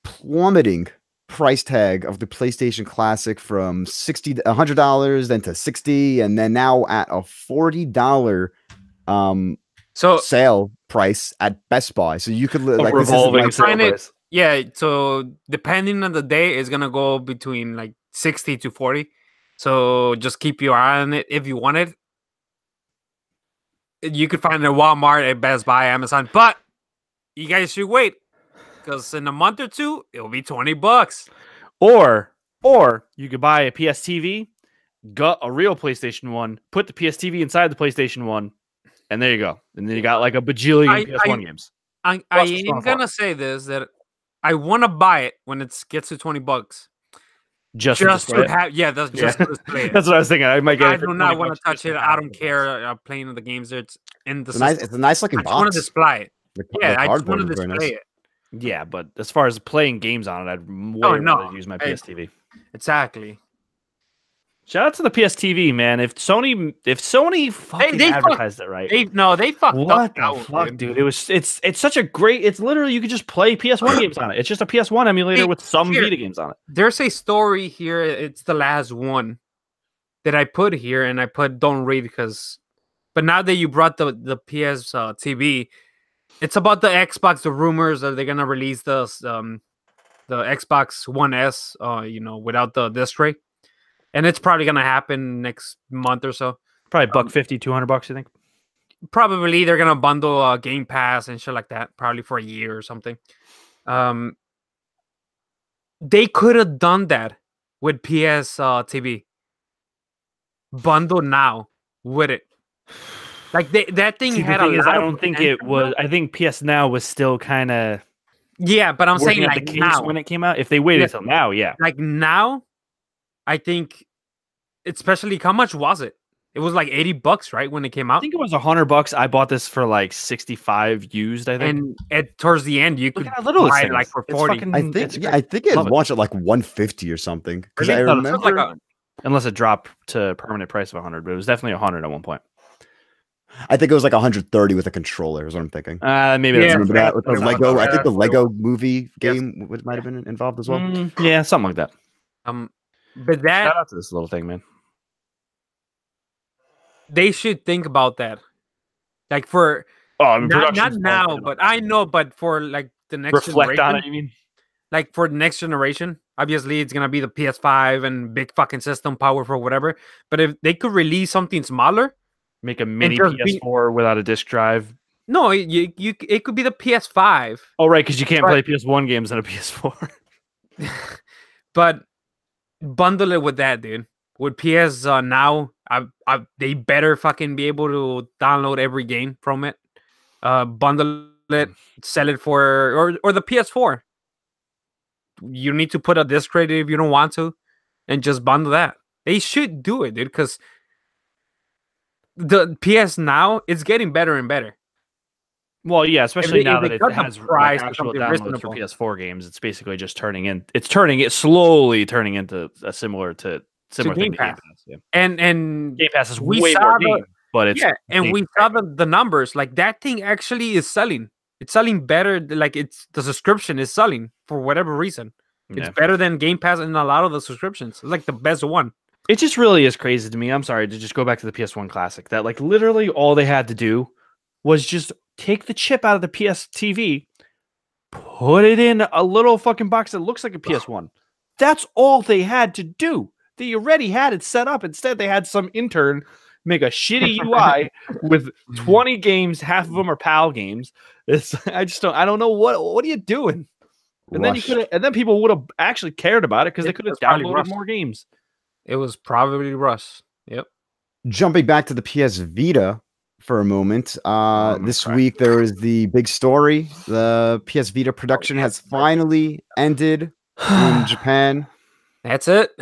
plummeting price tag of the PlayStation Classic from $100, then to $60, and then now at a $40 So sale price at Best Buy. So you could like this is revolving like, sale find it- price. yeah, so depending on the day, it's gonna go between like 60 to 40. So just keep your eye on it if you want it. You could find it at Walmart, at Best Buy, Amazon, but you guys should wait because in a month or two it'll be $20. Or you could buy a PS TV, gut a real PlayStation 1, put the PS TV inside the PlayStation 1, and there you go. And then you got like a bajillion PS1 games. I Plus it's am not gonna say this that I want to buy it when it gets to $20. Just Just display to it. have, yeah, that's just to display it. That's what I was thinking. I might get I it for do not 20 want bucks to just touch it. have I don't care playing the games. It's in the system. it's a nice looking I just want box. to display it. The Yeah, I just cardboard want to is very display nice. it. Yeah, but as far as playing games on it, I'd way Oh, rather no. use my I- PS TV. Exactly. Shout out to the PS TV, man. If Sony fucking they fuck- advertised it right. They fucked What up. the now, fuck, dude? It's such a great. It's literally you could just play PS1 games on it. It's just a PS1 emulator Hey, with some here. Vita games on it. There's a story here. It's the last one that I put here, and I put don't read because. But now that you brought the PS TV, it's about the Xbox. The rumors that they're gonna release the Xbox One S, without the disc tray, and it's probably gonna happen next month or so. Probably $150, $200, you think? Probably they're gonna bundle Game Pass and shit like that, probably for a year or something. They could have done that with PS TV. Bundle now with it. Like that thing See, had the thing a is, lot I of don't think potential. it was. I think PS Now was still kind of. Yeah, but I'm saying the like case now. when it came out. If they waited Yeah. till now, yeah. Like now, I think, especially how much was it? It was like $80, right, when it came I out. think it was $100. I bought this for like 65 used. I think. And towards the end, you Look could at how little this buy thing it like is. for It's 40. fucking- I it's think great. I think it Love it. launched at like 150 or something. Because I Really? remember Sounds like Unless it dropped to permanent price of 100, but it was definitely 100 at one point. I think it was like 130 with a controller. Is what I'm thinking. Maybe Yeah, that's Remember that with the that's what Lego? I I think the thought. Lego movie Yes. game might have been involved as well. yeah, something like that. But that Shout out to this little thing, man. they should think about that. Like for not production's now, going but I know, but for like the next reflect on generation, it. You mean? like for the next generation, obviously it's gonna be the PS5 and big fucking system, powerful, whatever. But if they could release something smaller, Make a mini just PS4 without a disc drive. no, it could be the PS5. Oh, right, because you can't But- play PS1 games on a PS4. But bundle it with that, dude. With PS now, they better fucking be able to download every game from it. Bundle it, sell it for or the PS4. You need to put a disc rate if you don't want to, and just bundle that. They should do it, dude, because the PS now it's getting better and better. Well, yeah, especially now if that they it cut the has price like, to actual something downloads reasonable. for PS4 games. It's basically just it's slowly turning into a similar thing to Game Game Pass. Pass. Yeah. And Game Pass is we way saw more the- games, but it's yeah, and Game we Pass. saw the numbers. Like that thing actually is selling. It's selling better. Like it's the subscription is selling for whatever reason. It's Yeah. better than Game Pass in a lot of the subscriptions. It's like the best one. It just really is crazy to me. I'm sorry to just go back to the PS1 Classic. That like literally all they had to do was just take the chip out of the PS TV, put it in a little fucking box that looks like a PS1. That's all they had to do. They already had it set up. Instead, they had some intern make a shitty UI with 20 games. Half of them are PAL games. I don't know what are you doing? And then people would have actually cared about it because they could have downloaded more games. It was probably Russ. Yep. Jumping back to the PS Vita for a moment. This week there was the big story. The PS Vita production has finally ended in Japan. That's it.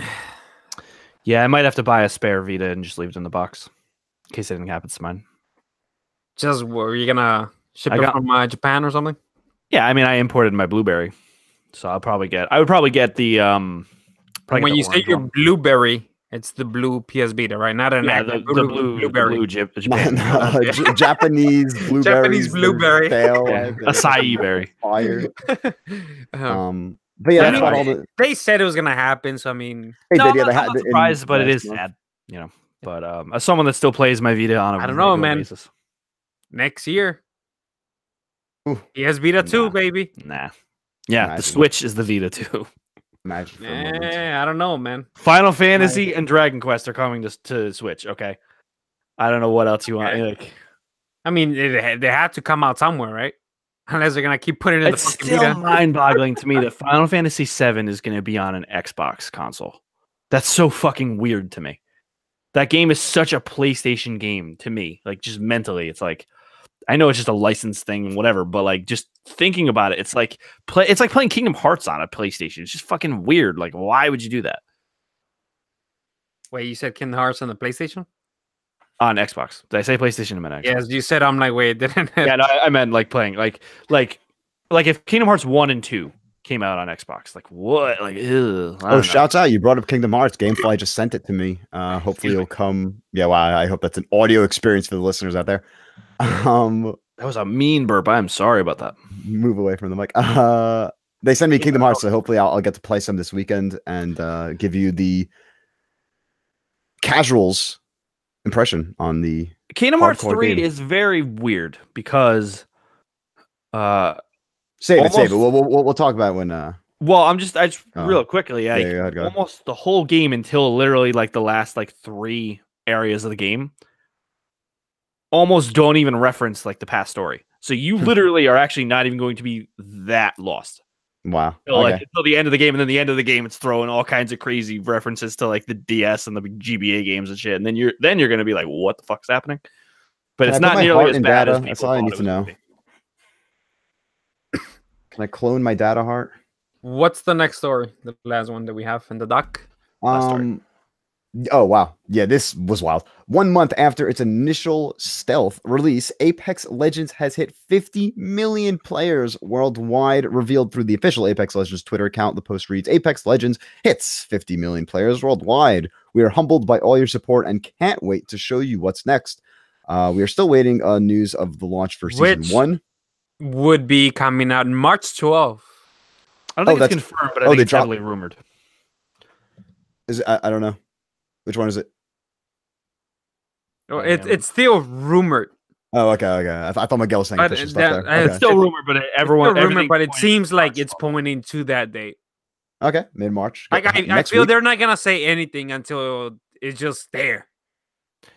Yeah, I might have to buy a spare Vita and just leave it in the box in case anything happens to mine. Just were you gonna ship it from Japan or something? Yeah, I mean, I imported my Blueberry, so I would probably get the when you say your Blueberry, it's the blue PS Vita, right? Not an the blue Japan. Japanese blueberry. Japanese blueberry. Acai berry. Fire. But yeah, that's about all they said it was gonna happen. So I mean, I'm not surprised, but it is sad, you know. But as someone that still plays my Vita on a regular basis. Next year, PS Vita 2, baby. Nah. Yeah, the Switch is the Vita 2. I don't know, man. Final Fantasy and Dragon Quest are coming to Switch. Okay, I don't know what else you want. Like, I mean, they have to come out somewhere, right? Unless they're gonna keep putting it in the fucking Vita. It's still mind-boggling to me that Final Fantasy VII is going to be on an Xbox console. That's so fucking weird to me. That game is such a PlayStation game to me. Like, just mentally, it's like, I know it's just a licensed thing, whatever, but like, just thinking about it, it's like playing Kingdom Hearts on a PlayStation. It's just fucking weird. Like, why would you do that? Wait, you said Kingdom Hearts on the PlayStation? On Xbox. Did I say PlayStation? I meant Xbox. Yes, you said. I'm like, wait, didn't? Yeah, no, I meant like playing like if Kingdom Hearts 1 and 2 came out on Xbox, like what? Like, shouts out! You brought up Kingdom Hearts. Gamefly just sent it to me. Hopefully it'll come. Yeah, well, I hope that's an audio experience for the listeners out there. That was a mean burp. I'm sorry about that. Move away from the mic. They sent me Kingdom Hearts, so hopefully I'll get to play some this weekend and give you the casuals impression on the Kingdom Hearts 3 game. is very weird because save it. We'll talk about it when well, I just real quickly, go almost the whole game until literally like the last like 3 areas of the game almost don't even reference like the past story. So you literally are actually not even going to be that lost. Wow. Until the end of the game, and then the end of the game, it's throwing all kinds of crazy references to like the DS and the GBA games and shit. And then you're gonna be like, what the fuck's happening? But it's not nearly as bad as people That's all I need to know. Can I clone my data heart? What's the next story? The last one that we have in the doc? Oh, wow. Yeah, this was wild. 1 month after its initial stealth release, Apex Legends has hit 50 million players worldwide, revealed through the official Apex Legends Twitter account. The post reads, Apex Legends hits 50 million players worldwide. We are humbled by all your support and can't wait to show you what's next. We are still waiting on news of the launch for Season 1. Would be coming out March 12th. I don't think it's confirmed, but I think it's heavily rumored. Is it, I don't know. Which one is it? It's still rumored. Oh, okay. I thought Miguel was saying But official stuff there. it's It's still rumored, but everything but it points seems to like March it's 12th. pointing to that date. Okay, mid-March. Like I Next feel week. they're not gonna say anything until it's just there.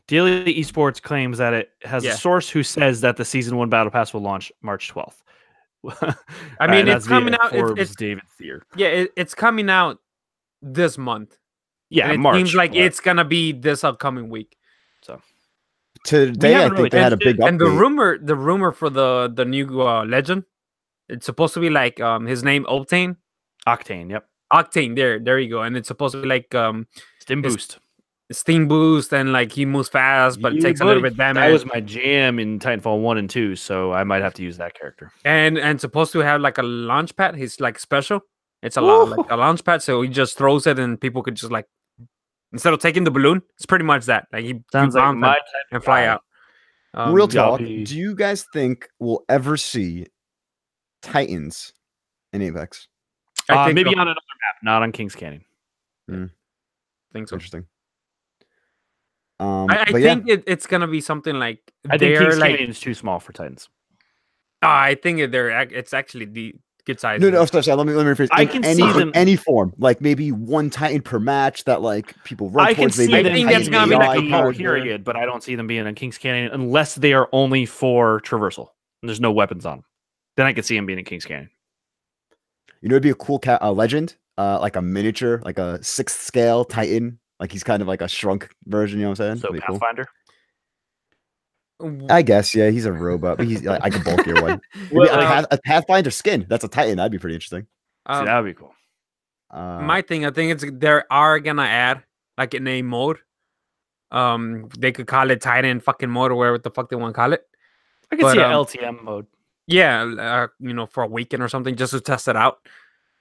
Daily Esports claims that it has a source who says that the Season 1 Battle Pass will launch March 12th. I mean, that's it's coming via out. Forbes David Thier. Yeah, it's coming out this month. Yeah, and it March. seems like it's gonna be this upcoming week. So today, I think they had a big update. And the rumor for the new legend, it's supposed to be like his name Octane. Octane, yep. Octane, there you go. And it's supposed to be like Steam boost, and like he moves fast, but it takes a little bit damage. That was my jam in Titanfall 1 and 2, so I might have to use that character. And supposed to have like a launch pad. He's like special. It's like a launch pad, so he just throws it and people could just like, instead of taking the balloon, it's pretty much that. Like he sounds like my type and fly out. Real talk. Do you guys think we'll ever see Titans in Apex? I think maybe on another map, not on Kings Canyon. I think so. Interesting. I think it's gonna be something like I think Kings Canyon is too small for Titans. I think it's actually the good size. No, sorry. Let me rephrase. I can see them in any form, like maybe one Titan per match that like people run towards. I think that's gonna be like a period, but I don't see them being in Kings Canyon unless they are only for traversal and there's no weapons on them. Then I could see them being in Kings Canyon. You know, it'd be a cool legend, like a miniature, like a 6th scale Titan. Like he's kind of like a shrunk version. You know what I'm saying? So Pathfinder. Cool. I guess, yeah, he's a robot, but he's like a bulkier one. A Pathfinder skin. That's a Titan. That'd be pretty interesting. That would be cool. My thing, I think they are gonna add like in a mode. They could call it Titan fucking mode or whatever the fuck they want to call it. I could see an LTM mode. Yeah, for a weekend or something just to test it out.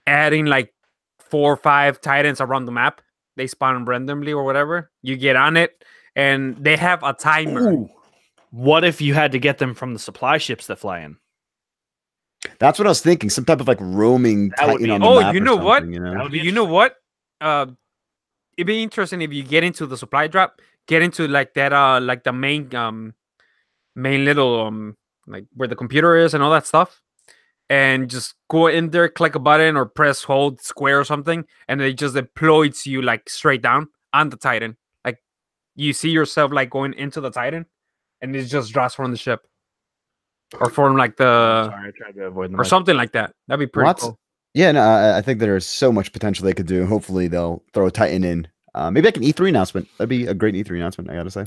Adding like 4 or 5 Titans around the map. They spawn randomly or whatever. You get on it, and they have a timer. Ooh. What if you had to get them from the supply ships that fly in? That's what I was thinking. Some type of like roaming Titan on the map. You know what? You know what? It'd be interesting if you get into the supply drop, get into like that, like the main little like where the computer is and all that stuff. And just go in there, click a button or press hold square or something, and it just deploys you like straight down on the Titan. Like you see yourself like going into the Titan, and it just drops from the ship, or from like the I tried to avoid them or something like that. That'd be pretty cool. Yeah, no, I think there's so much potential they could do. Hopefully, they'll throw a Titan in. Maybe like an E3 announcement. That'd be a great E3 announcement. I gotta say.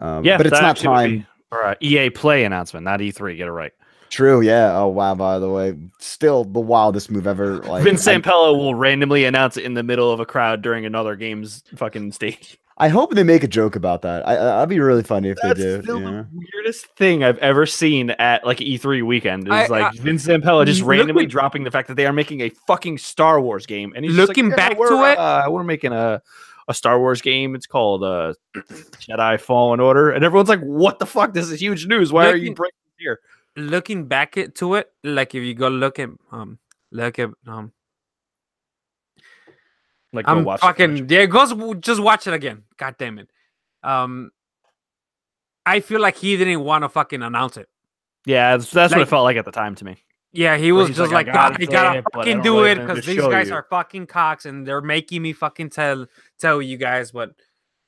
Yeah, but it's not time. Or an EA Play announcement, not E3. Get it right. True, yeah. Oh wow, by the way, still the wildest move ever. Like Vince Zampella will randomly announce it in the middle of a crowd during another game's fucking stage. I hope they make a joke about that. That'd be really funny if they do. That's still the weirdest thing I've ever seen at like E3 weekend. Is like Vince Zampella just randomly dropping the fact that they are making a fucking Star Wars game, and he's looking like, back to it. We're making a Star Wars game. It's called Jedi Fallen Order, and everyone's like, "What the fuck? This is huge news. Why are you breaking here?" Looking back to it, like if you go look at like I'm fucking go just watch it again. God damn it. I feel like he didn't want to fucking announce it. Yeah, that's like, what it felt like at the time to me. Yeah, he was just like, God, I gotta fucking do it because these guys are fucking cocks and they're making me fucking tell you guys. But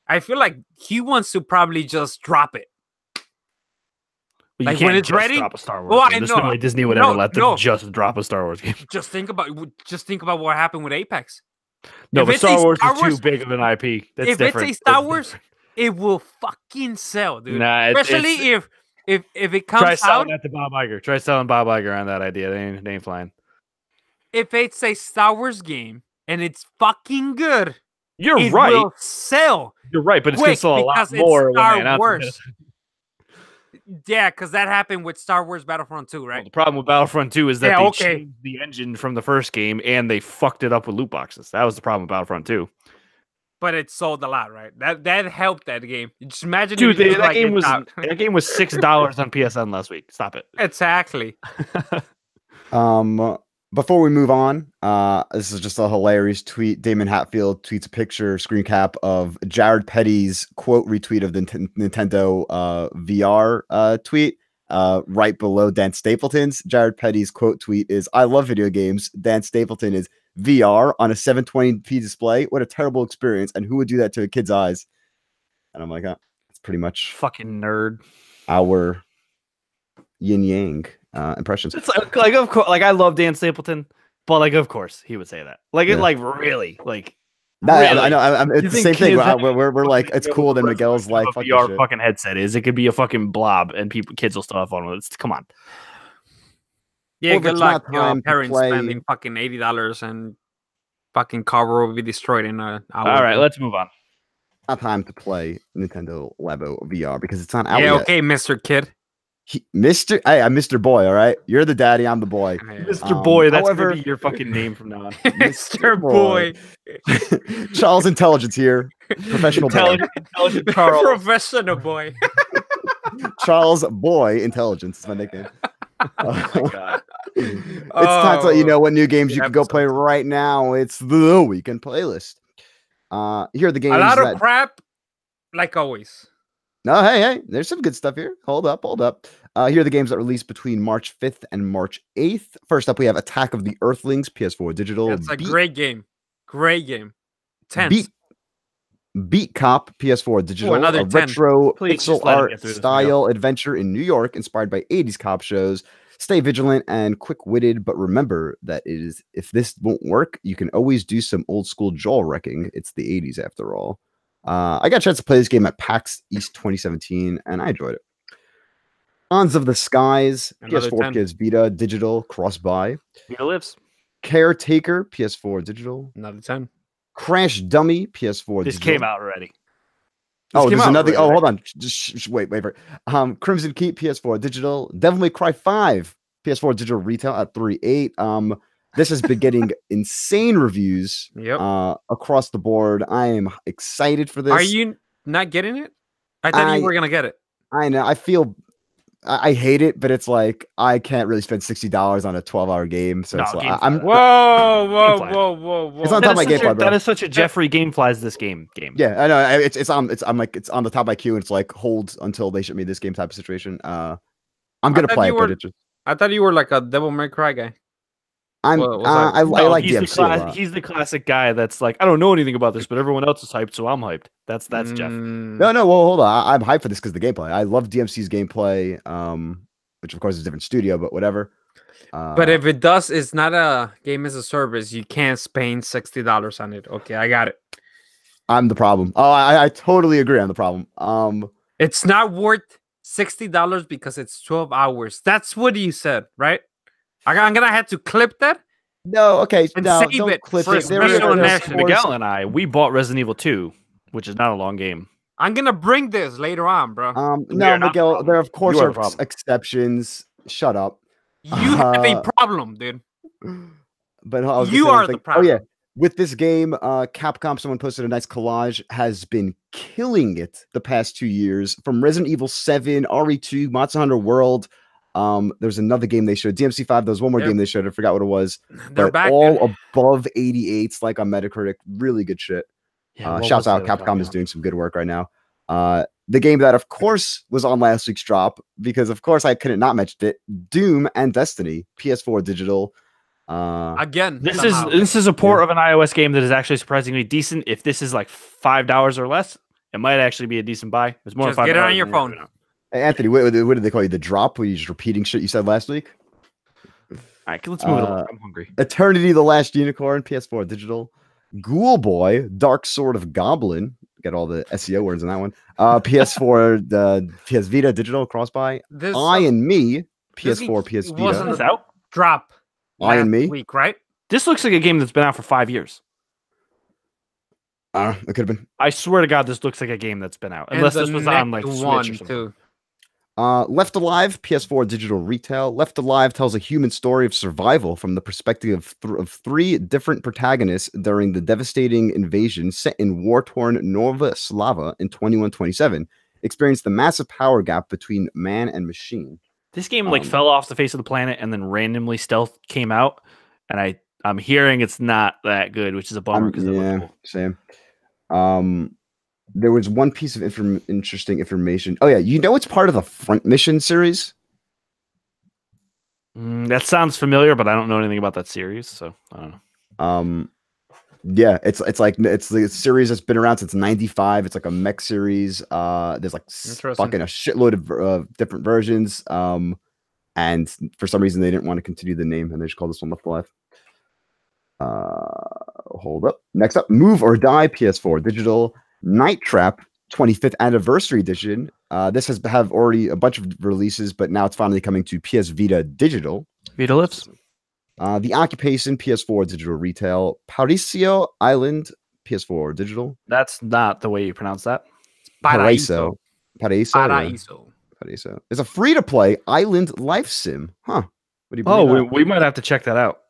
I feel like he wants to probably just drop it. Well, like when it's ready, drop a Star Wars. Well, I know. No way Disney would ever let them just drop a Star Wars game. Just think about what happened with Apex. No, but Star Wars is too big of an IP. That's if different. It's a Star Wars, it will fucking sell, dude. Nah, especially if it comes out. Try selling that to Bob Iger. Try selling Bob Iger on that idea. They ain't flying. If it's a Star Wars game and it's fucking good, you're it right. Will sell. You're right, but it's gonna sell a lot more when they announce it. Yeah, because that happened with Star Wars Battlefront 2, right? Well, the problem with Battlefront 2 is that they changed the engine from the first game and they fucked it up with loot boxes. That was the problem with Battlefront 2. But it sold a lot, right? That helped that game. Just imagine, dude, that game was $6 on PSN last week. Stop it. Exactly. But Before we move on, this is just a hilarious tweet. Damon Hatfield tweets a picture, screen cap of Jared Petty's quote retweet of the Nintendo VR tweet. Right below Dan Stapleton's. Jared Petty's quote tweet is, "I love video games." Dan Stapleton is, "VR on a 720p display? What a terrible experience. And who would do that to a kid's eyes?" And I'm like, it's pretty much Fucking nerd. our yin yang impressions. It's like of course, like I love Dan Stapleton, but like of course he would say that. Like Yeah. it, like really, like. No, really? I know. It's You the think same thing. kids We're like, it's cool. Then Miguel's like, a fuck VR this shit. fucking headset is. It could be a fucking blob, and kids will still have fun with it. Come on. Yeah, Well, if good it's luck. not time to Parents play- spending fucking $80 and fucking cover will be destroyed in an hour. All right, let's move on. Not time to play Nintendo Labo VR because it's not out Yeah, yet. okay, Mr. Kid. Mr. Hey, I'm Mr. Boy. All right, you're the daddy. I'm the boy. Mr. Boy, that's however- gonna be your fucking name from now on. Mr. Boy. Charles Intelligence here, professional boy. Intelligent Charles. Professional boy. Charles Boy Intelligence is my nickname. Oh my God. It's time to let you know what new games you the can go play right now. It's the weekend playlist. Here are the games A lot that. of crap, like always. No, hey, there's some good stuff here. Hold up. Here are the games that released between March 5th and March 8th. First up, we have Attack of the Earthlings, PS4 digital. That's a great game. Great game. 10. Beat Cop, PS4 digital. another a 10. retro Please pixel just let him art get through this, style adventure in New York, inspired by 80s cop shows. Stay vigilant and quick-witted, but remember that if this won't work, you can always do some old school jaw wrecking. It's the 80s after all. I got a chance to play this game at PAX East 2017, and I enjoyed it. Sons of the Skies, Another PS4 10. PS Vita, digital, cross-buy. He lives. Caretaker, PS4 digital. Another 10. Crash Dummy, PS4 This digital. came out already. Oh, came there's out another. already, Oh, right? hold on. Just wait for it. Crimson Keep, PS4 digital. Devil May Cry 5, PS4 digital retail at 3.8. This has been getting insane reviews Yep. across the board. I am excited for this. Are you not getting it? I thought you were going to get it. I know. I hate it, but it's like I can't really spend $60 on a 12-hour game. So No, it's like, Gamefly. I'm. Whoa. It's on top That of my is such Gamefly, a- bro. that is such a Jeffrey Gameflies this game. Yeah, I know. It's on the top of my queue, and it's like hold until they ship me this game type of situation. I'm gonna thought play you it, but were- it just. I thought you were like a Devil May Cry guy. I'm. Well, was I- I No, like he's DMC a lot. he's the classic guy that's like, I don't know anything about this, but everyone else is hyped, so I'm hyped. That's Jeff. Mm, No, well, hold on. I'm hyped for this because the gameplay. I love DMC's gameplay, which of course is a different studio, but whatever. But if it does, it's not a game as a service. You can't spend $60 on it. Okay, I got it. I'm the problem. Oh, I totally agree. I'm the problem. It's not worth $60 because it's 12 hours. That's what you said, right? I'm gonna have to clip that. No, okay, And no, save don't it clip for it. a There special is, of national course- Miguel and I, we bought Resident Evil 2, which is not a long game. I'm gonna bring this later on, bro. We No, are not the Miguel. problem. There of course You are are the problem. exceptions. Shut up. You have a problem, dude. But I was gonna You say one are the thing. problem. Oh yeah, with this game, Capcom. Someone posted a nice collage. Has been killing it the past 2 years. From Resident Evil 7, RE2, Monster Hunter World. There's another game they showed. DMC5. There was one more Yep. game they showed. I forgot what it was. They're But back. all dude. above 88s, like on Metacritic. Really good shit. Yeah, what Shouts was out, the other Capcom talking is about? doing some good work right now. The game that, of course, was on last week's drop because, of course, I couldn't not mention it. Doom and Destiny, PS4 digital. Again. This somehow. is a port of an iOS game that is actually surprisingly decent. If this is like $5 or less, it might actually be a decent buy. It's more Just than $5. get it on your than phone. you know. Hey, Anthony, what did they call you? The drop? Were you just repeating shit you said last week? All right, let's move it along. I'm hungry. Eternity: The Last Unicorn, PS4 digital. Ghoul Boy, Dark Sword of Goblin. Get all the SEO words in that one. PS4, the PS Vita digital cross-buy. This I and Me, this PS4, game PS wasn't Vita. It's out. drop. I and last Me. week, right? This looks like a game that's been out for 5 years. It could have been. I swear to God, this looks like a game that's been out. And Unless the this was on like next Switch one or something. too. Left Alive, PS4 digital retail. Left Alive tells a human story of survival from the perspective of three different protagonists during the devastating invasion set in war-torn Nova Slava in 2127. Experience the massive power gap between man and machine. This game like fell off the face of the planet and then randomly stealth came out. and I'm hearing it's not that good, which is a bummer because it looks cool. Same. There was one piece of interesting information. Oh yeah, it's part of the Front Mission series. That sounds familiar, but I don't know anything about that series, so I don't know. Yeah, it's the series that's been around since '95. It's like a mech series. There's like fucking a shitload of different versions. And for some reason they didn't want to continue the name, and they just called this one Left Alive. Hold up. Next up, Move or Die PS4 Digital Night Trap 25th Anniversary Edition. This has already a bunch of releases, but now it's finally coming to PS Vita Digital. Vita lives. The Occupation PS4 Digital Retail. Paraiso Island PS4 Digital. That's not the way you pronounce that. Paraiso. Paraiso. It's a free-to-play island life sim. Huh. What do you believe we might have to check that out.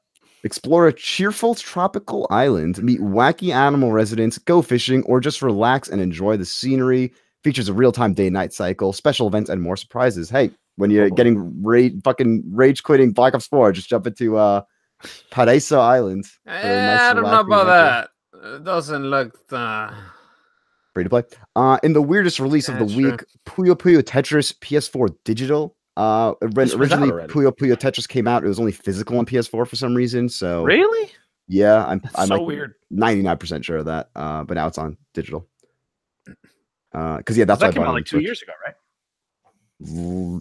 Explore a cheerful tropical island, meet wacky animal residents, go fishing, or just relax and enjoy the scenery. Features a real-time day-night cycle, special events, and more surprises. Hey, when you're getting rage quitting Black Ops 4, just jump into Paraiso Island. I don't know about that. It doesn't look free to play. In the weirdest release of the week, Puyo Puyo Tetris PS4 Digital. When originally Puyo Puyo Tetris came out, it was only physical on PS4 for some reason. So really, yeah, I'm so like weird. 99% sure of that. But now it's on digital. Because that's that came out like 2 years ago, right?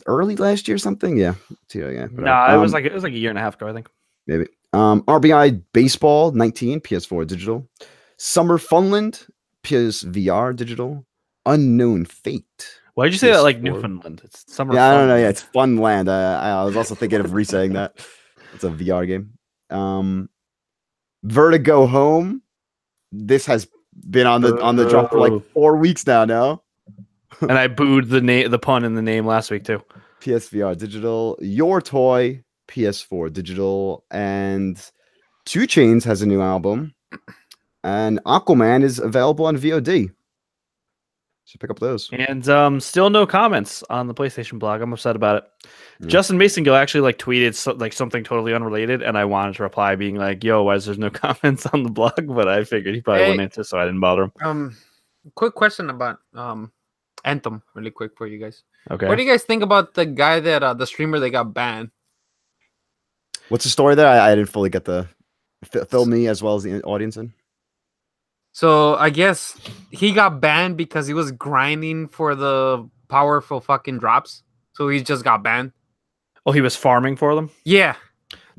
Early last year, something. Yeah, yeah. No, it was like a year and a half ago, I think. Maybe. RBI Baseball 19 PS4 Digital. Summer Funland PSVR Digital. Unknown Fate. Why did you say that like Newfoundland? It's summer. Yeah, I don't know. Yeah, it's Funland. I was also thinking of re-saying that. It's a VR game. Vertigo Home. This has been on the drop for like 4 weeks now. No, and I booed the pun in the name last week too. PSVR Digital. Your Toy PS4 Digital, and 2 Chainz has a new album, and Aquaman is available on VOD. So pick up those. And still no comments on the PlayStation blog. I'm upset about it. Yeah. Justin Mason-Gill actually tweeted something totally unrelated, and I wanted to reply being like, "Yo, why is there no comments on the blog?" But I figured he probably wouldn't answer, so I didn't bother him. Quick question about Anthem, really quick for you guys. Okay. What do you guys think about the guy that the streamer that got banned? What's the story there? I didn't fully get the fill me as well as the audience in. So I guess he got banned because he was grinding for the powerful fucking drops. So he just got banned. Oh, he was farming for them? Yeah.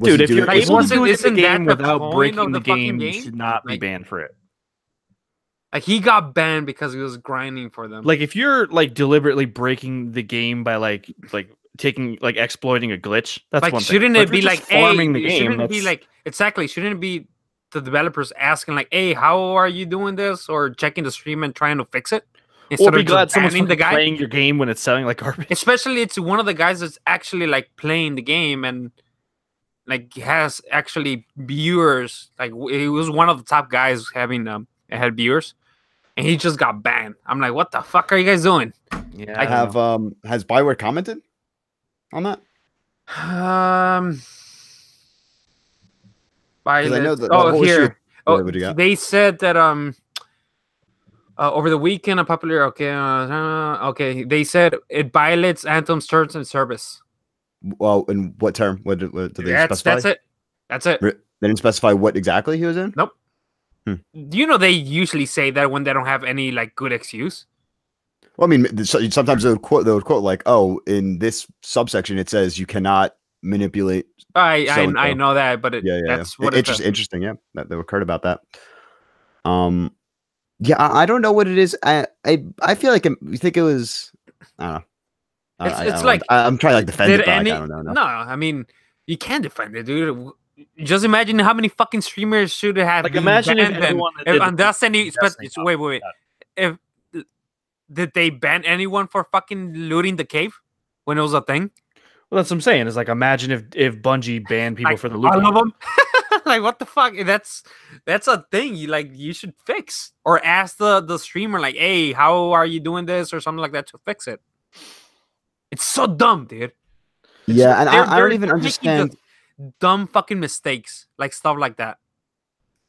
Dude, if you're able to do it in the game without breaking the game, you should not be banned for it. Like, he got banned because he was grinding for them. Like, if you're like deliberately breaking the game by like taking exploiting a glitch, that's like, one shouldn't thing. it be like farming the game? Shouldn't it be like exactly? Shouldn't it be the developers asking like, "Hey, how are you doing this?" or checking the stream and trying to fix it? Instead of glad someone's playing your game when it's selling like garbage. Especially it's one of the guys that's actually like playing the game and like has actually viewers. Like, he was one of the top guys having had viewers, and he just got banned. I'm like, what the fuck are you guys doing? Yeah, I have has Bioware commented on that? I know that. Here. What do you got? They said that over the weekend, a popular okay. They said it violates Anthem's terms and service. Well, in what term? What did they specify? That's it. They didn't specify what exactly he was in? Nope. You know, they usually say that when they don't have any like good excuse. Well, I mean, sometimes they would quote like, "Oh, in this subsection, it says you cannot manipulate." I know that, but that's what it's just interesting. Yeah, that they occurred about that. Yeah, I don't know what it is. I feel like you think it was. I don't know. It's like I'm trying to like defend it, but I don't know. No, I mean, you can't defend it, dude. Just imagine how many fucking streamers should have. Like, imagine if anyone wait. If did they ban anyone for fucking looting the cave when it was a thing? Well, that's what I'm saying. Is like, imagine if Bungie banned people for the loot. All of them. Like, what the fuck? That's a thing you should fix, or ask the streamer like, "Hey, how are you doing this?" or something like that to fix it. It's so dumb, dude. Yeah, and I don't even understand. dumb fucking mistakes, like stuff like that.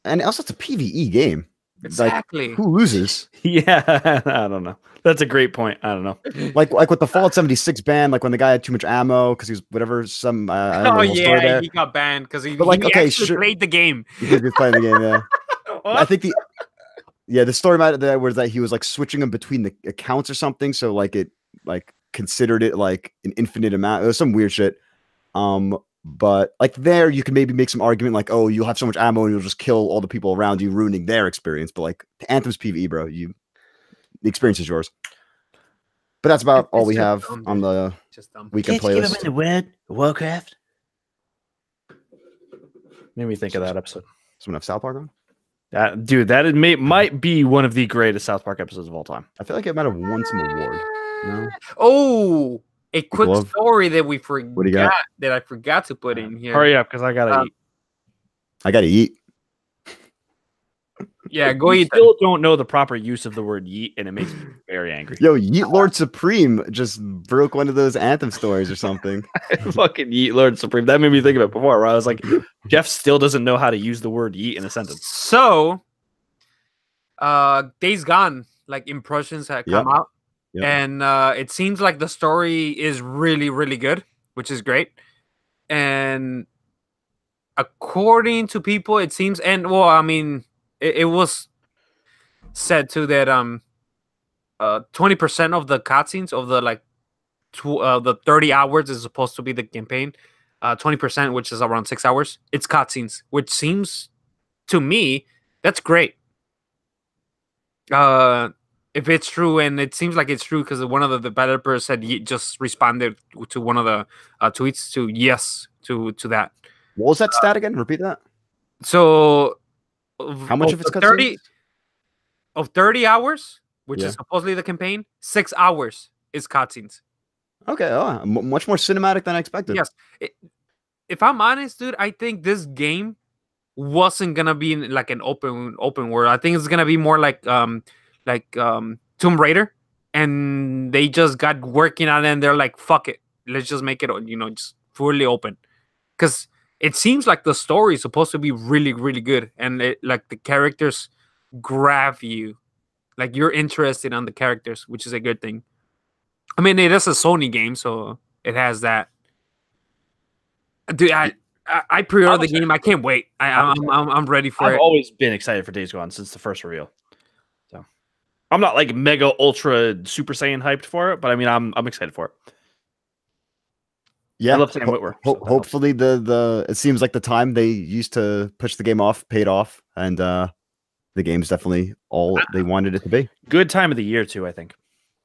And also, it's a PvE game. Exactly. Like, who loses? Yeah, I don't know. That's a great point. I don't know. Like with the Fallout 76 ban, like when the guy had too much ammo because he was whatever some I don't know Oh the whole story yeah, there. he got banned because he, But, like, he okay, actually sure. played the game. Because he was playing the game. Yeah, I think the story about it was that he was like switching them between the accounts or something, so like it like considered it like an infinite amount. It was some weird shit. But like there, you can maybe make some argument like, oh, you'll have so much ammo and you'll just kill all the people around you, ruining their experience. But like Anthem's PvE, bro, the experience is yours. But that's about all we have on the weekend playlist. Warcraft. Made me think of that episode. Someone have South Park on? Dude, that might be one of the greatest South Park episodes of all time. I feel like it might have won some award. No? Oh, a quick Glove. story that we forgot What do you got? that I forgot to put in here. Hurry up, because I gotta eat. I gotta eat. Yeah, go You eat. still don't know the proper use of the word yeet, and it makes me very angry. Yo, Yeet Lord Supreme just broke one of those Anthem stories or something. Fucking yeet Lord Supreme. That made me think of it before, where I was like, Jeff still doesn't know how to use the word yeet in a sentence. So, Days Gone, like impressions had come out. Yep. And it seems like the story is really, really good, which is great. And according to people, it seems, and well, I mean, it was said too that 20% of the cutscenes of the like the 30 hours is supposed to be the campaign. 20%, which is around 6 hours, it's cutscenes, which seems to me that's great. If it's true, and it seems like it's true because one of the developers said he just responded to one of the tweets to yes to that. What was that stat again? Repeat that. So, How much of it's 30 of 30 hours, which Yeah. is supposedly the campaign, 6 hours is cutscenes. Okay, much more cinematic than I expected. Yes. If I'm honest, dude, I think this game wasn't gonna be in, like an open world. I think it's gonna be more like Tomb Raider, and they just got working on it and they're like, fuck it, let's just make it just fully open, because it seems like the story is supposed to be really, really good, and like the characters grab you, like you're interested on the characters, which is a good thing. I mean, it is a Sony game, so it has that. Dude, I pre-ordered the game. I can't wait. I'm ready for it. I've always been excited for Days Gone since the first reveal. So I'm not like mega ultra super saiyan hyped for it, but I mean I'm excited for it. Yeah, I love Sam Witwer. Hopefully it seems like the time they used to push the game off paid off, and the game's definitely all they wanted it to be. Good time of the year too, I think.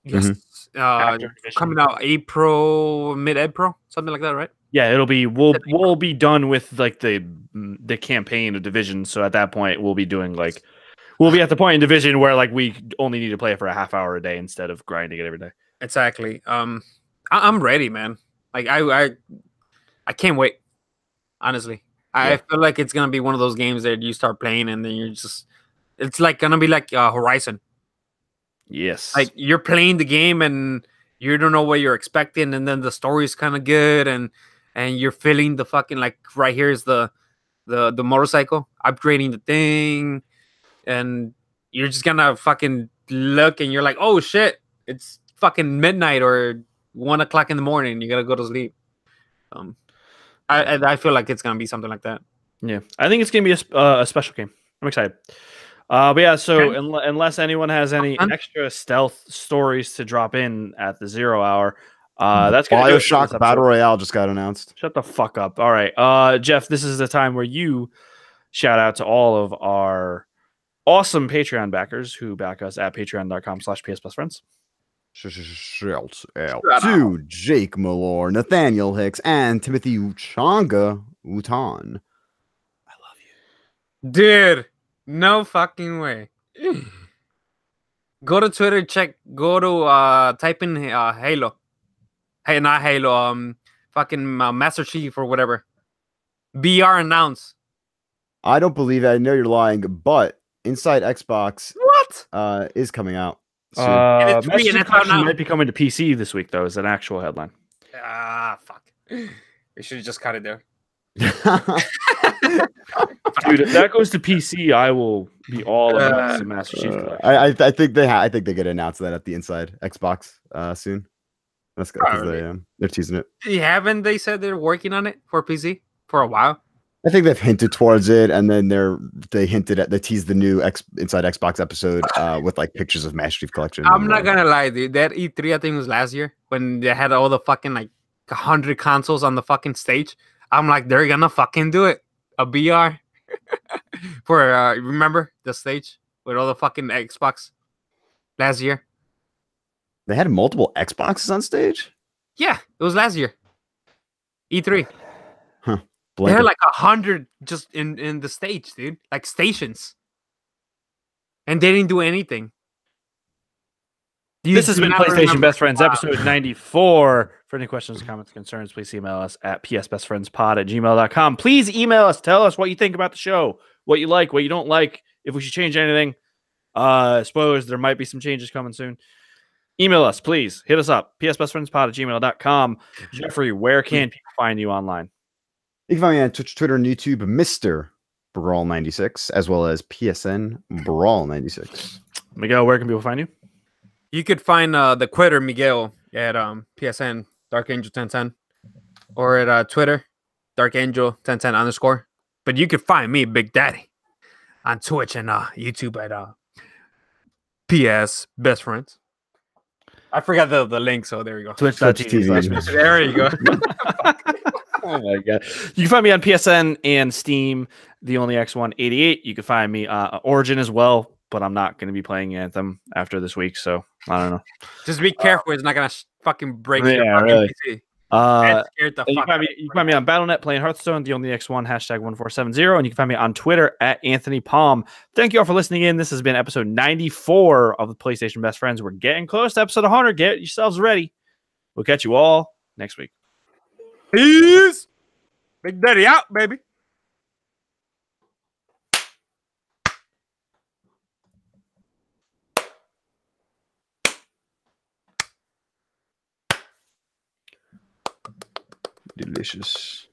Yes. Coming out April, mid-April, something like that, right? Yeah, it'll be we'll be done with like the campaign of Division. So at that point, we'll be doing like we'll be at the point in Division where like we only need to play it for a half hour a day instead of grinding it every day. Exactly. I'm ready, man. Like I can't wait. Honestly, I feel like it's gonna be one of those games that you start playing and then it's like gonna be like Horizon. Yes. Like you're playing the game and you don't know what you're expecting, and then the story's kind of good, and you're feeling the fucking like right here is the motorcycle, upgrading the thing, and you're just gonna fucking look and you're like, oh shit, it's fucking midnight or 1 o'clock in the morning. You gotta go to sleep. I feel like it's gonna be something like that. Yeah, I think it's gonna be a special game. I'm excited. But yeah, so unless anyone has any extra stealth stories to drop in at the 0 hour, that's gonna BioShock Battle Royale just got announced. Shut the fuck up. All right, Jeff, this is the time where you shout out to all of our awesome Patreon backers who back us at patreon.com/PSPlusFriends. Shout out to Jake Malore, Nathaniel Hicks, and Timothy Uchanga Utan. I love you, dude. No fucking way. Go to Twitter, go to type in Halo. Hey, not Halo, fucking Master Chief or whatever. BR announce. I don't believe it. I know you're lying, but Inside Xbox is coming out soon. Master Chief Collection might be coming to PC this week, though, is an actual headline. Fuck. You should have just cut it there. Dude, if that goes to PC, I will be all about some Master Chief Collection. I think I think they could announce that at the Inside Xbox soon. That's good because they're teasing it. Haven't they said they're working on it for PC for a while? I think they've hinted towards it, and then they teased the new Inside Xbox episode with like pictures of Master Chief Collection. I'm not gonna lie, dude. That E3 I think was last year when they had all the fucking like 100 consoles on the fucking stage. I'm like, they're gonna fucking do it. A VR for remember the stage with all the fucking Xbox last year. They had multiple Xboxes on stage. Yeah, it was last year. E3. Huh. They had like 100 just in the stage, dude. Like stations. And they didn't do anything. This has been PlayStation Best Friends, episode 94. For any questions, comments, concerns, please email us at psbestfriendspod@gmail.com. Please email us. Tell us what you think about the show, what you like, what you don't like, if we should change anything. Spoilers, there might be some changes coming soon. Email us, please. Hit us up, psbestfriendspod@gmail.com. Jeffrey, where can people find you online? You can find me on Twitch, Twitter, and YouTube, Mr. Brawl96, as well as PSN Brawl96. Miguel, where can people find you? You could find the quitter Miguel at PSN DarkAngel1010 or at Twitter DarkAngel1010_. But you could find me, Big Daddy, on Twitch and YouTube at PS Best Friends. I forgot the link, so there we go. Twitch.tv. There you go. Oh my god! You can find me on PSN and Steam, the only X188. You can find me Origin as well, but I'm not going to be playing Anthem after this week, so I don't know. Just be careful; it's not going to fucking break your fucking really. PC. You can find me on Battle.net playing Hearthstone, the only X1 #1470, and you can find me on Twitter at Anthony Palm. Thank you all for listening in. This has been episode 94 of the PlayStation Best Friends. We're getting close to episode 100. Get yourselves ready. We'll catch you all next week. Peace. Big Daddy out, baby. Delicious.